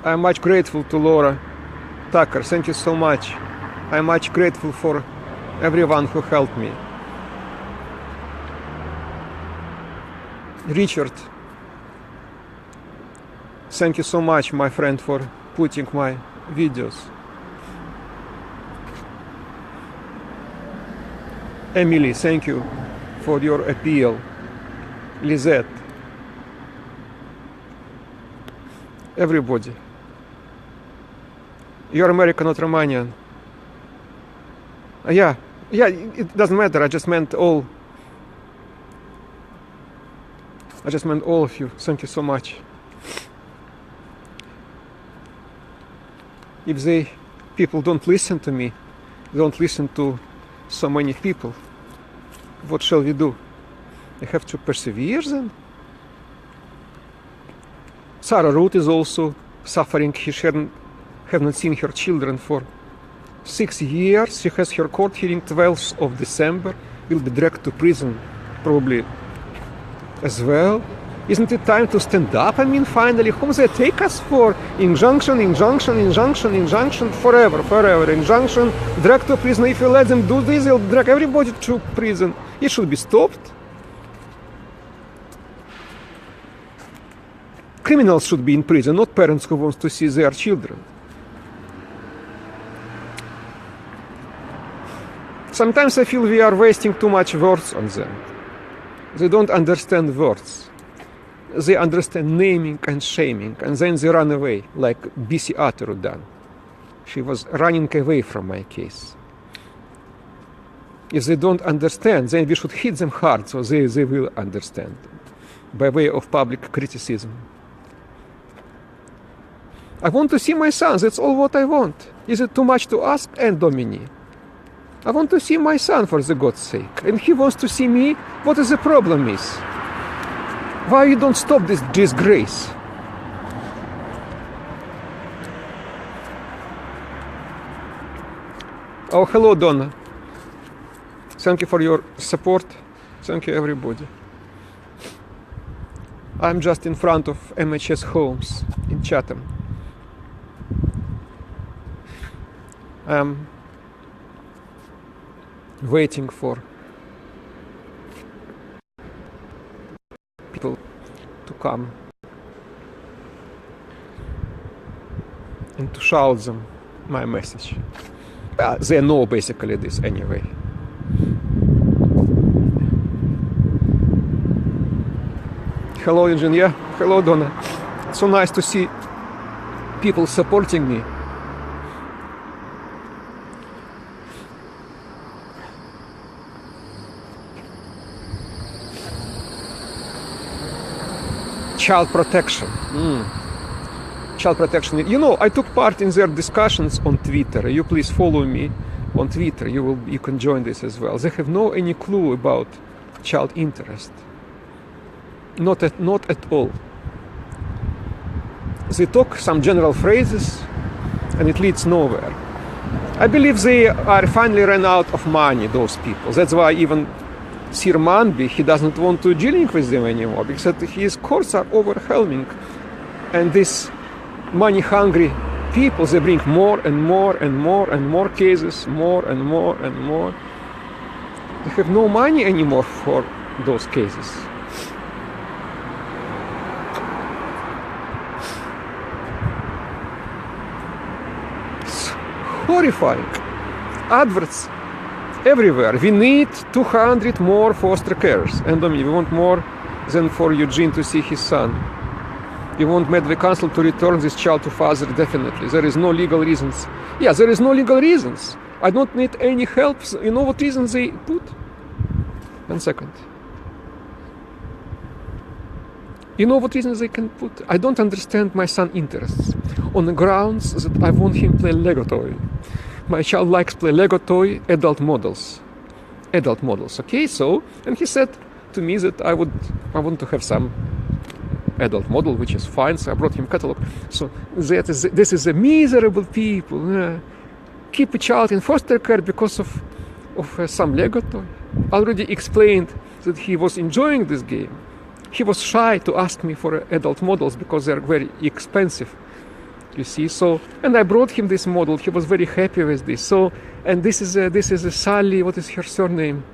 I'm much grateful to Laura Tucker. Thank you so much. I'm much grateful for everyone who helped me. Richard, thank you so much, my friend, for putting my videos. Emily, thank you for your appeal. Lizette, everybody. You're American, not Romanian. Yeah, it doesn't matter. I just meant all of you. Thank you so much. If people don't listen to me, don't listen to so many people, what shall we do? I have to persevere then? Sarah Root is also suffering. She have not seen her children for 6 years. She has her court hearing 12th of December. Will be dragged to prison probably as well. Isn't it time to stand up? I mean, finally, whom they take us for? Injunction, injunction, injunction, injunction, forever, forever. Injunction, drag to prison. If you let them do this, they'll drag everybody to prison. It should be stopped. Criminals should be in prison, not parents who want to see their children. Sometimes I feel we are wasting too much words on them. They don't understand words. They understand naming and shaming, and then they run away, like B.C. Atteru done. She was running away from my case. If they don't understand, then we should hit them hard so they will understand, by way of public criticism. I want to see my son, that's all what I want. Is it too much to ask? And Domini. I want to see my son, for the God's sake. And he wants to see me. What is the problem is? Why you don't stop this disgrace? Oh, hello, Donna. Thank you for your support. Thank you, everybody. I'm just in front of MHS Homes in Chatham. I'm waiting for people to come and to shout them my message. They know basically this anyway. Hello, Eugene. Yeah, hello, Donna. It's so nice to see people supporting me. Child protection. Child protection. You know, I took part in their discussions on Twitter. You please follow me on Twitter. You can join this as well. They have no any clue about child interest. Not at all. They talk some general phrases, and it leads nowhere. I believe they are finally ran out of money. Those people. That's why even Sir Manby, he doesn't want to dealing with them anymore, because his courts are overwhelming, and these money-hungry people, they bring more and more and more and more cases, more and more and more. They have no money anymore for those cases. It's horrifying. Adverts everywhere. We need 200 more foster carers. And we want more than for Eugene to see his son. We want Medway Council to return this child to father, definitely. There is no legal reasons. Yeah, there is no legal reasons. I don't need any help. You know what reasons they put? 1 second. You know what reasons they can put? I don't understand my son's interests. On the grounds that I want him play Lego toy. My child likes play Lego toy, adult models. Adult models, okay? So, and he said to me that I want to have some adult model, which is fine, so I brought him catalog. So this is a miserable people. Keep a child in foster care because of some Lego toy. Already explained that he was enjoying this game. He was shy to ask me for adult models because they're very expensive. You see, so, and I brought him this model. He was very happy with this. So, and this is a Sally. What is her surname?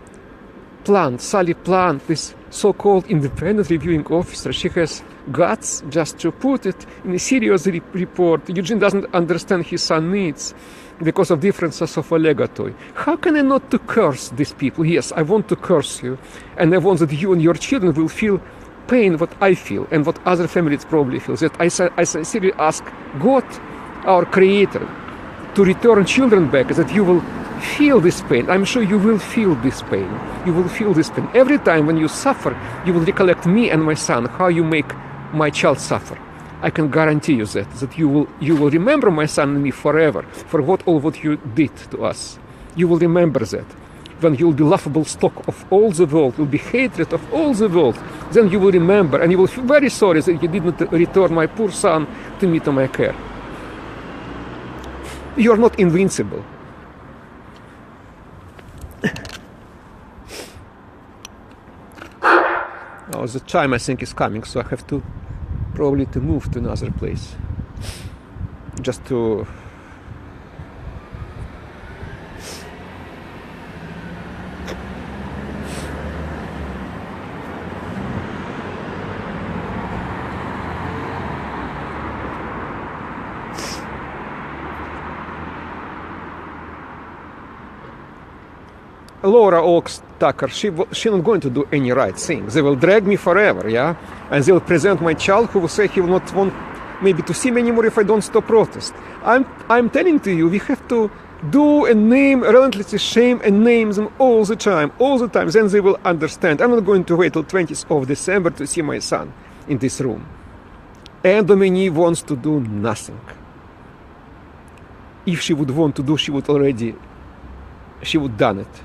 Plant, Sally Plant. This so-called independent reviewing officer. She has guts just to put it in a serious report. Eugene doesn't understand his son's needs because of differences of a Lego toy. How can I not to curse these people? Yes, I want to curse you, and I want that you and your children will feel pain what I feel and what other families probably feel. That I sincerely ask God, our Creator, to return children back, that you will feel this pain. I'm sure you will feel this pain. You will feel this pain. Every time when you suffer, you will recollect me and my son, how you make my child suffer. I can guarantee you that you will remember my son and me forever for all what you did to us. You will remember that. When you will be laughable stock of all the world, will be hatred of all the world, then you will remember and you will feel very sorry that you did not return my poor son to me, to my care. You are not invincible. Now the time I think is coming, so I have to probably to move to another place. Just to Laura Oaks Tucker, she not going to do any right thing. They will drag me forever, yeah? And they will present my child who will say he will not want maybe to see him anymore if I don't stop protest. I'm telling to you, we have to do and name, relentlessly shame and name them all the time, then they will understand. I'm not going to wait till 20th of December to see my son in this room. And Dominique wants to do nothing. If she would want to do, she would done it.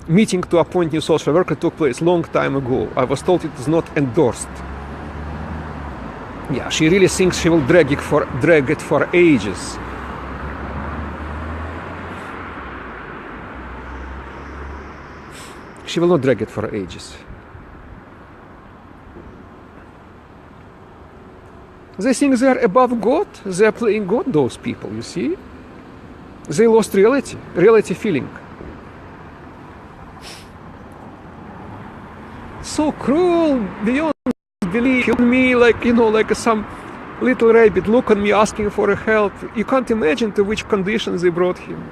Meeting to appoint new social worker took place long time ago. I was told it is not endorsed. Yeah, she really thinks she will drag it for ages. She will not drag it for ages. They think they are above God. They are playing God, those people, you see. They lost reality feeling. So cruel, beyond belief. Killed me like some little rabbit, look on me asking for help. You can't imagine to which conditions they brought him.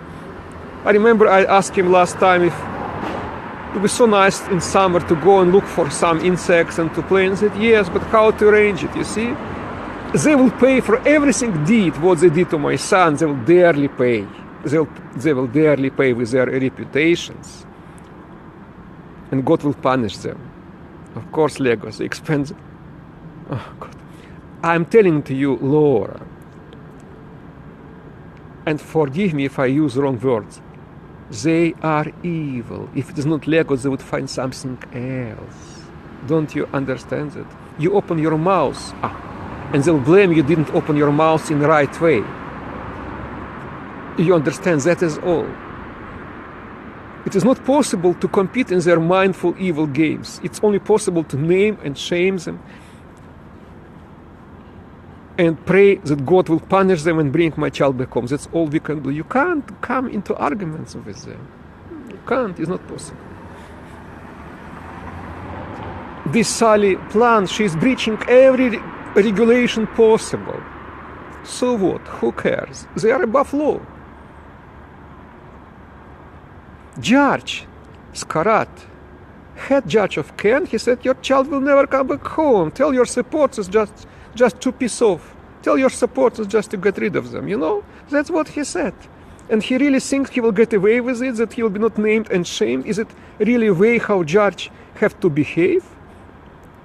I remember I asked him last time if it would be so nice in summer to go and look for some insects and to play, and said yes, but how to arrange it, you see? They will pay for everything what they did to my son. They will dearly pay. They will dearly pay with their reputations. And God will punish them. Of course, Legos, expensive. Oh, God. I'm telling to you, Laura, and forgive me if I use wrong words, they are evil. If it is not Legos, they would find something else. Don't you understand that? You open your mouth, and they'll blame you didn't open your mouth in the right way. You understand, that is all. It is not possible to compete in their mindful evil games. It's only possible to name and shame them and pray that God will punish them and bring my child back home. That's all we can do. You can't come into arguments with them. You can't. It's not possible. This Sally plan, she's breaching every regulation possible. So what? Who cares? They are above law. Judge Skarat, head judge of Kent, he said, your child will never come back home. Tell your supporters just to piss off. Tell your supporters just to get rid of them, you know? That's what he said. And he really thinks he will get away with it, that he will be not named and shamed. Is it really a way how judge have to behave?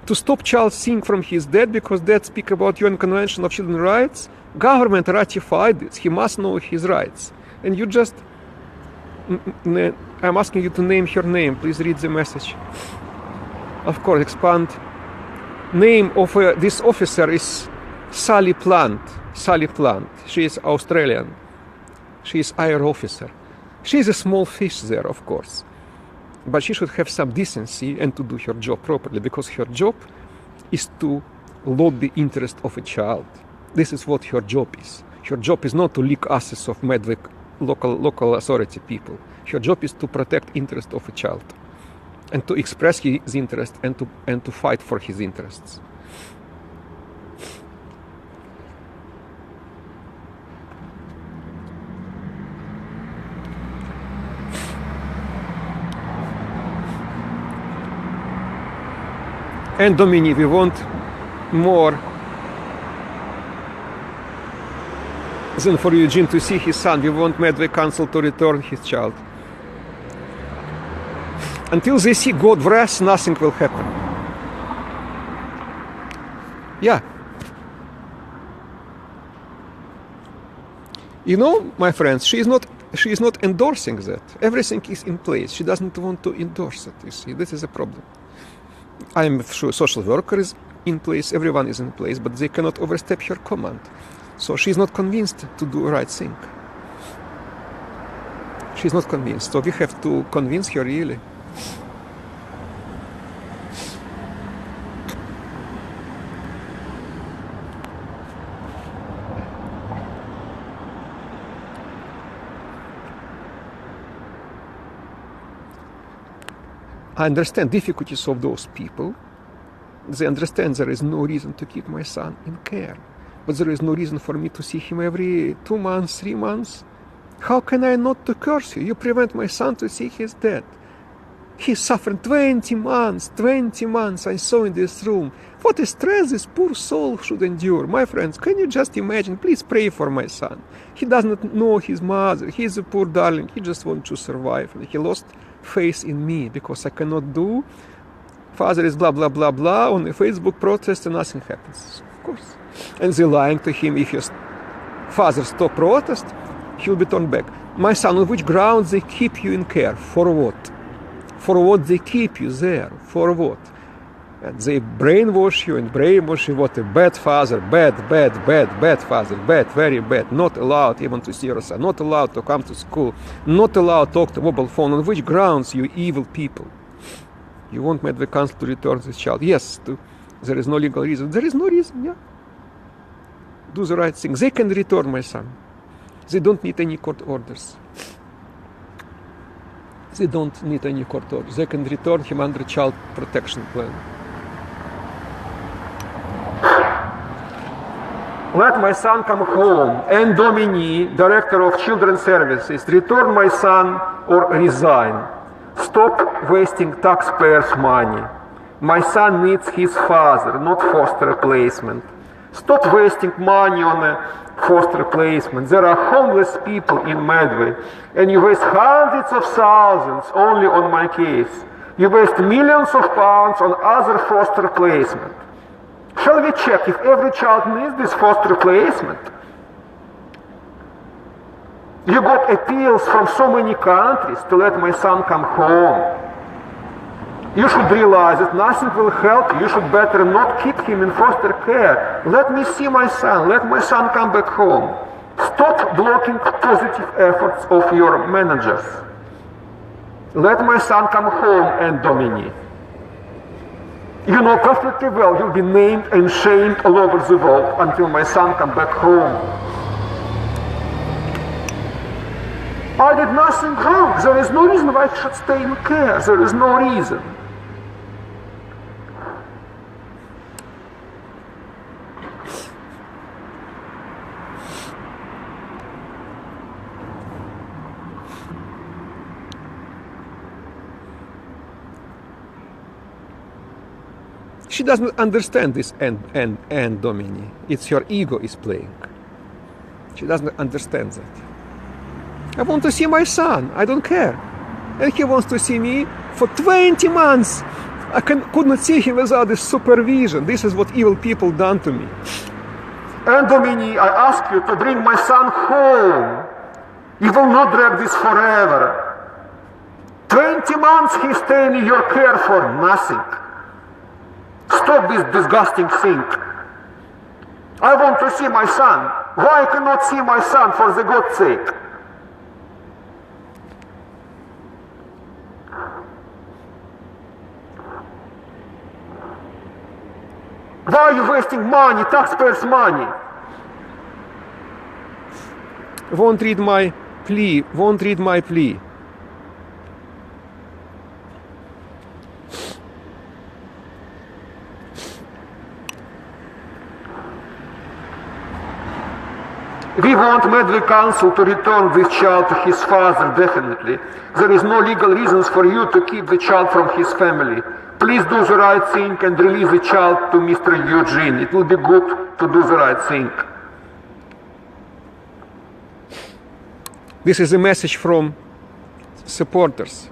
To stop child seeing from his dad because dad speak about UN Convention of Children's Rights? Government ratified it. He must know his rights. And you just... I'm asking you to name her name. Please read the message. Of course, expand. Name of this officer is Sally Plant. Sally Plant. She is Australian. She is IR officer. She is a small fish there, of course. But she should have some decency and to do her job properly, because her job is to lobby interest of a child. This is what her job is. Her job is not to lick asses of Medved local authority people. Her job is to protect interest of a child and to express his interest and to fight for his interests. And Dominique, we want more than for Eugene to see his son. We want Medved Council to return his child. Until they see God's wrath, nothing will happen. Yeah. You know, my friends, she is not endorsing that. Everything is in place. She doesn't want to endorse it, you see. This is a problem. I'm sure social worker is in place, everyone is in place, but they cannot overstep her command. So she's not convinced to do the right thing. She's not convinced. So we have to convince her really. I understand difficulties of those people. They understand there is no reason to keep my son in care. But there is no reason for me to see him every 2 months, 3 months. How can I not to curse you? You prevent my son to see his dad. He suffered 20 months, 20 months I saw in this room. What a stress this poor soul should endure. My friends, can you just imagine? Please pray for my son. He does not know his mother. He is a poor darling. He just wants to survive. And he lost faith in me because I cannot do. Father is blah, blah, blah, blah on a Facebook protest and nothing happens. Of course. And they're lying to him. If your father stop protest, he'll be turned back. My son, on which grounds they keep you in care? For what? For what they keep you there? For what? And they brainwash you and brainwash you. What a bad father, bad father, bad, very bad. Not allowed even to see your son. Not allowed to come to school. Not allowed to talk to mobile phone. On which grounds, you evil people? You want Medved Council to return this child? Yes, there is no legal reason. There is no reason, yeah. Do the right thing. They can return my son. They don't need any court orders. They don't need any court orders. They can return him under child protection plan. Let my son come home. And Domini, Director of Children's Services, return my son or resign. Stop wasting taxpayers' money. My son needs his father, not foster placement. Stop wasting money on a foster placement. There are homeless people in Medway, and you waste hundreds of thousands only on my case. You waste millions of pounds on other foster placement. Shall we check if every child needs this foster placement? You got appeals from so many countries to let my son come home. You should realize that nothing will help you. You should better not keep him in foster care. Let me see my son. Let my son come back home. Stop blocking positive efforts of your managers. Let my son come home, and Domini. You know perfectly well you'll be named and shamed all over the world until my son comes back home. I did nothing wrong. There is no reason why I should stay in care. There is no reason. She doesn't understand this and Domini. It's her ego is playing. She doesn't understand that. I want to see my son. I don't care. And he wants to see me for 20 months. I could not see him without this supervision. This is what evil people done to me. And Domini, I ask you to bring my son home. You will not drag this forever. 20 months he staying in your care for nothing. Stop this disgusting thing. I want to see my son. Why I cannot see my son, for the God's sake? Why are you wasting money, taxpayers' money? Won't read my plea. Won't read my plea. We want Medway Council to return this child to his father, definitely. There is no legal reasons for you to keep the child from his family. Please do the right thing and release the child to Mr. Eugene. It will be good to do the right thing. This is a message from supporters.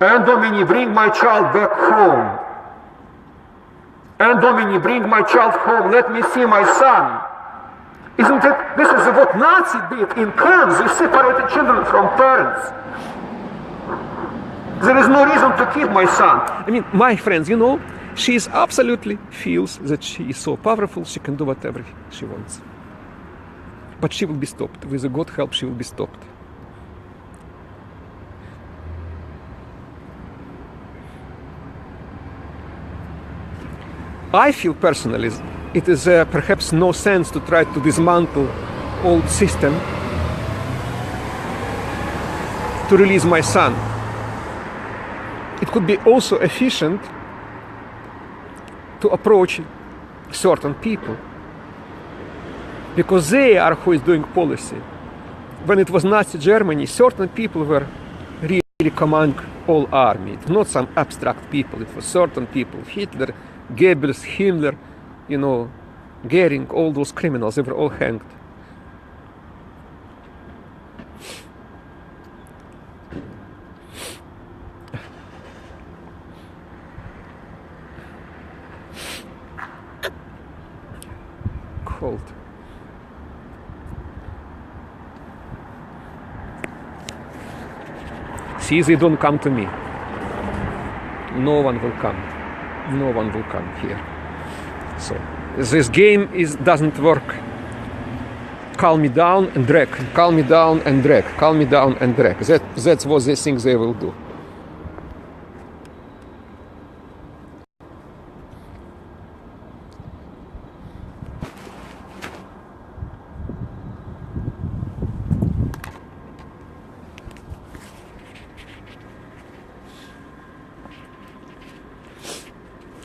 And Domini, bring my child back home. And Domini, bring my child home. Let me see my son. Isn't it? This is what Nazis did in camps. They separated children from parents. There is no reason to keep my son. I mean, my friends, you know, she is absolutely feels that she is so powerful, she can do whatever she wants. But she will be stopped. With God's help, she will be stopped. I feel personally it is perhaps no sense to try to dismantle old system to release my son. it could be also efficient to approach certain people, because they are who is doing policy. When it was Nazi Germany, certain people were really commanding all army. It was not some abstract people, it was certain people. Hitler, Goebbels, Himmler, Goering, all those criminals, they were all hanged. Cold. See, they don't come to me. No one will come. No one will come here. So this game doesn't work. Calm me down and drag. Calm me down and drag. Calm me down and drag. That's what they think they will do.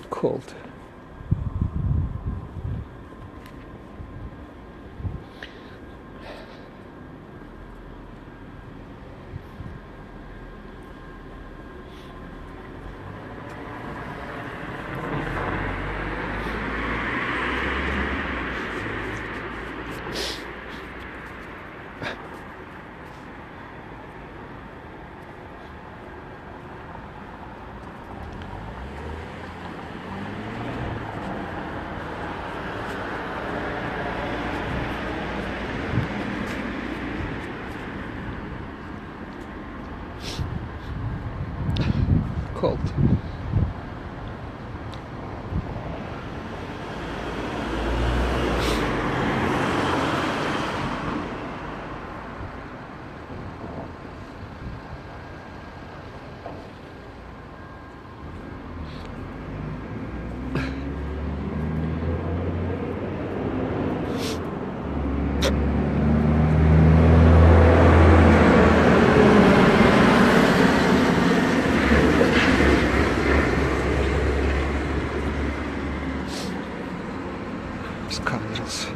Cold. Cold. Scoundrels.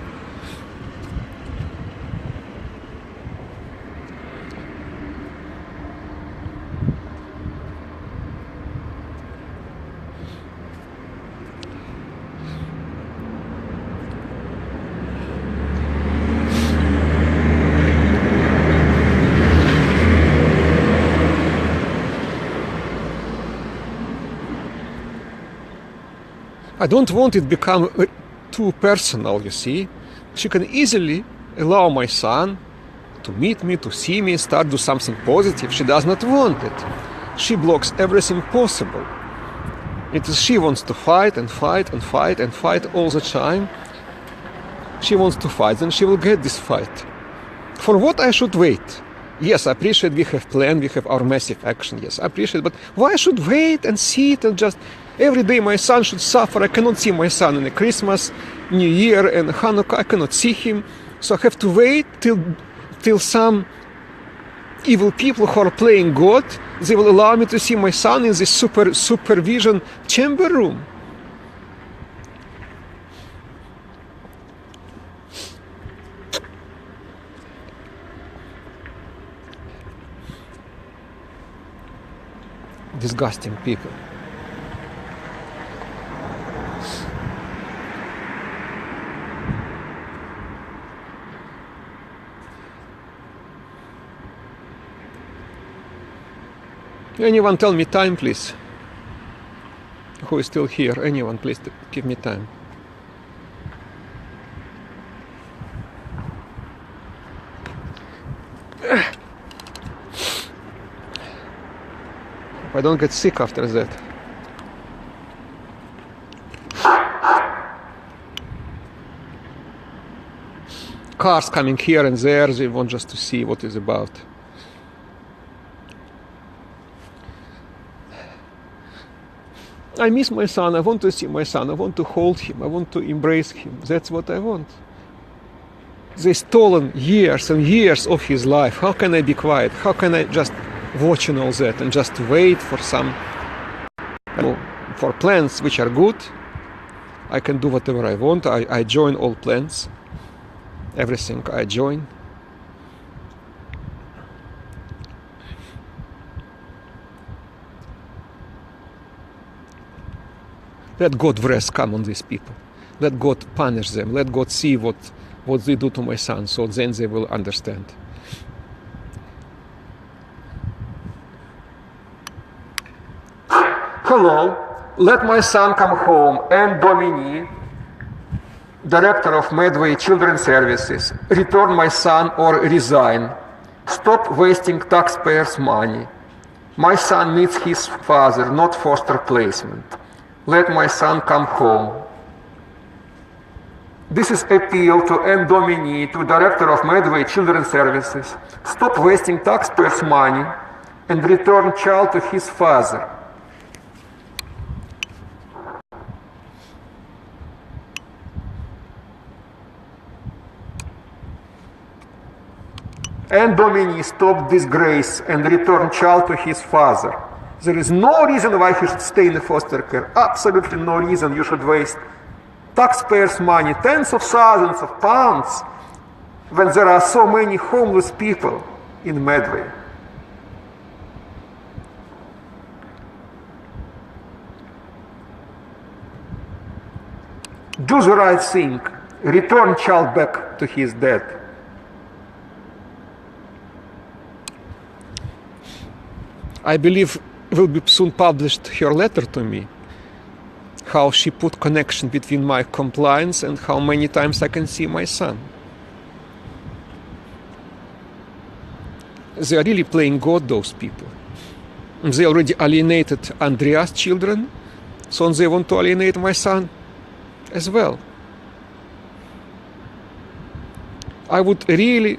I don't want it to become too personal, you see. She can easily allow my son to meet me, to see me, start do something positive. She does not want it. She blocks everything possible. It is she wants to fight and fight and fight and fight all the time. She wants to fight, and she will get this fight. For what I should wait? Yes, I appreciate we have plan, we have our massive action, yes, I appreciate, but why I should wait and sit and just every day my son should suffer? I cannot see my son in Christmas, New Year and Hanukkah, I cannot see him, so I have to wait till some evil people who are playing God, they will allow me to see my son in this supervision chamber room. Disgusting people. Anyone tell me time, please? Who is still here? Anyone, please give me time. I don't get sick after that. Cars coming here and there, they want just to see what it's about. I miss my son, I want to see my son, I want to hold him, I want to embrace him. That's what I want. They've stolen years and years of his life. How can I be quiet? How can I just watch all that and just wait for some So for plans which are good, I can do whatever I want. I join all plans. Everything I join. Let God wrath come on these people. Let God punish them. Let God see what they do to my son, so then they will understand. Hello, let my son come home and Domini, Director of Medway Children's Services, return my son or resign. Stop wasting taxpayers' money. My son needs his father, not foster placement. Let my son come home. This is appeal to N. Domini, to Director of Medway Children's Services. Stop wasting taxpayers' money and return child to his father. And Domini, stop disgrace and return child to his father. There is no reason why he should stay in the foster care. Absolutely no reason you should waste taxpayers' money, tens of thousands of pounds, when there are so many homeless people in Medway. Do the right thing. Return child back to his dad. I believe will be soon published her letter to me, how she put connection between my compliance and how many times I can see my son. They are really playing God, those people. They already alienated Andrea's children, so they want to alienate my son as well. I would really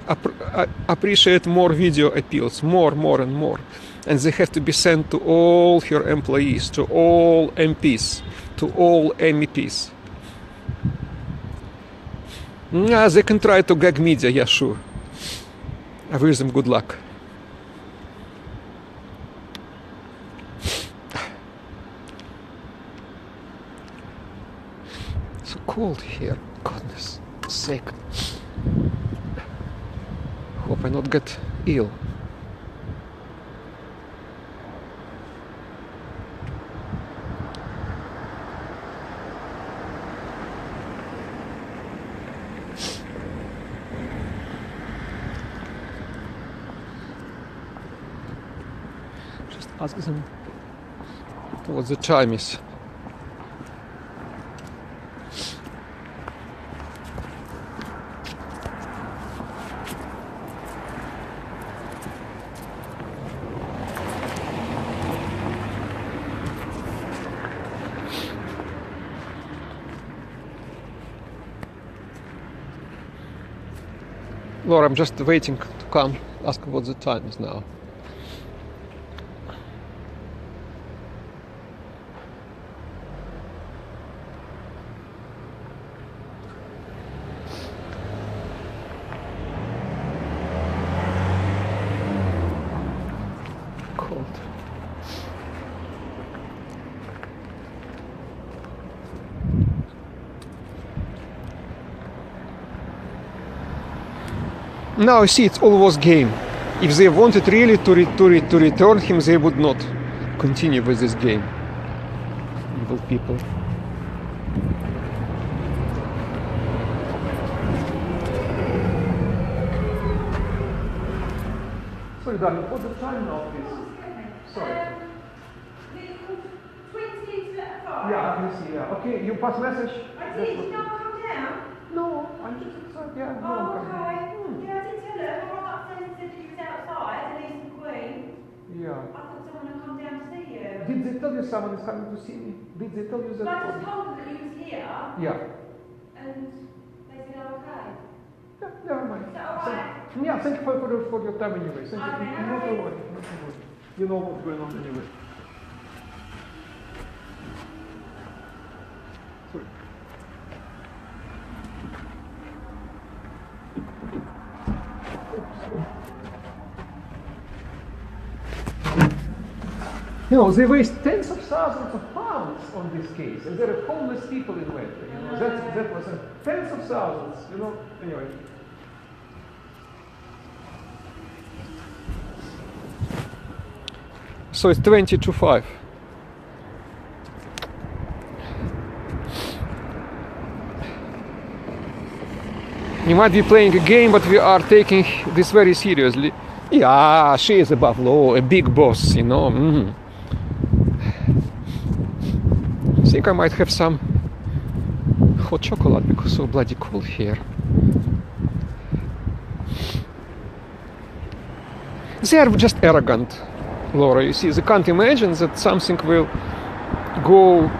appreciate more video appeals, more and more. And they have to be sent to all her employees, to all MPs, to all MEPs. Yeah, they can try to gag media, yeah, sure. I wish them good luck. So cold here, goodness sake. Hope I not get ill. Ask them what the time is. Laura, I'm just waiting to come. Ask what the time is now. Now you see, it's all was game. If they wanted really to return him, they would not continue with this game. Evil people. Sorry, darling, what's the time now, please? Sorry. 20 to 5. Yeah, I can see, yeah. Okay, you pass message? I did. Did you not come down? No, I'm just outside, yeah. Oh, okay. Yeah, I did tell her. I ran upstairs and said that you was outside, Elise and Queen. Yeah. I thought someone had come down to see you. Did they tell you someone is coming to see me? Did they tell you that? No, I just told them that you was here. Yeah. And they said, oh, okay. Yeah, never mind. Is that alright? Yeah, thank you for your time anyway. Thank Okay, you. no Not to worries. worry, not to worry. You know what's going on anyway. Sorry. You know, they waste tens of thousands of pounds on this case, and there are homeless people in Medway. You know, that was tens of thousands. You know, anyway. So it's 20 to 5. You might be playing a game, but we are taking this very seriously. Yeah, she is above law, a big boss, you know. I think I might have some hot chocolate because it's so bloody cold here. They are just arrogant, Laura. You see, they can't imagine that something will go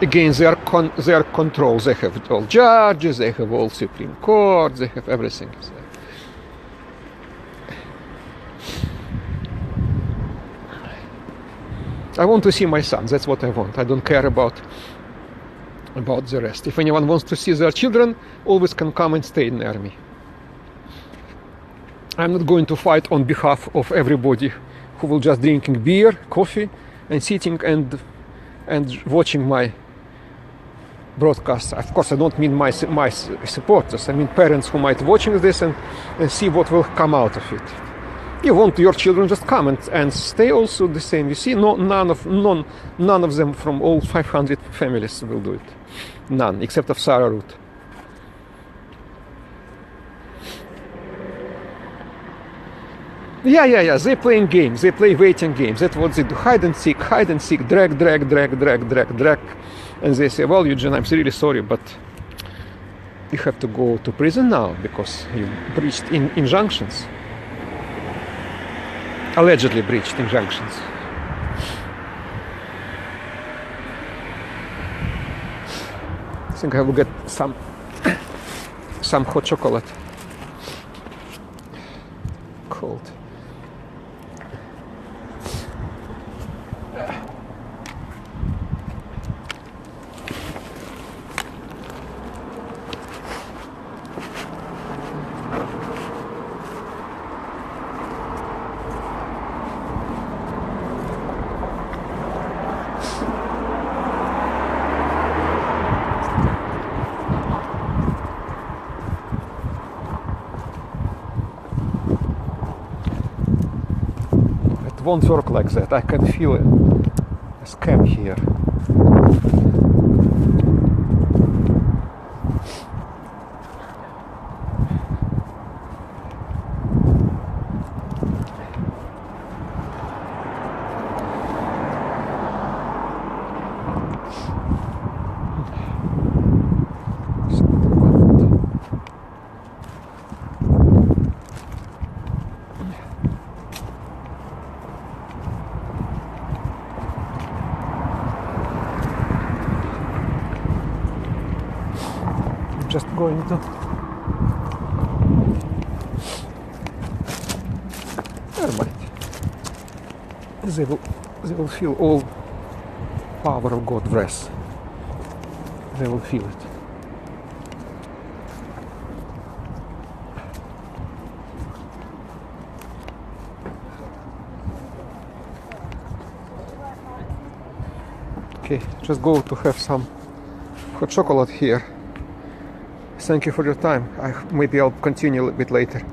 against their control. They have all judges, they have all Supreme Court, they have everything. I want to see my son, that's what I want. I don't care about the rest. If anyone wants to see their children, always can come and stay near me. I'm not going to fight on behalf of everybody who will just drinking beer, coffee, and sitting and watching my broadcast. Of course, I don't mean my supporters. I mean parents who might watching this and see what will come out of it. You want your children just come and stay also the same. You see, none of them from all 500 families will do it. None, except of Sarah Ruth. Yeah. They playing games. They play waiting games. That's what they do. Hide and seek, drag. And they say, well, Eugene, I'm really sorry, but you have to go to prison now because you breached injunctions. Allegedly breached injunctions. I think I will get some hot chocolate. Cold. It won't work like that. I can feel a scam here. Just going to never mind. They will feel all power of God's wrath. They will feel it. Okay, just go to have some hot chocolate here. Thank you for your time. Maybe I'll continue a bit later.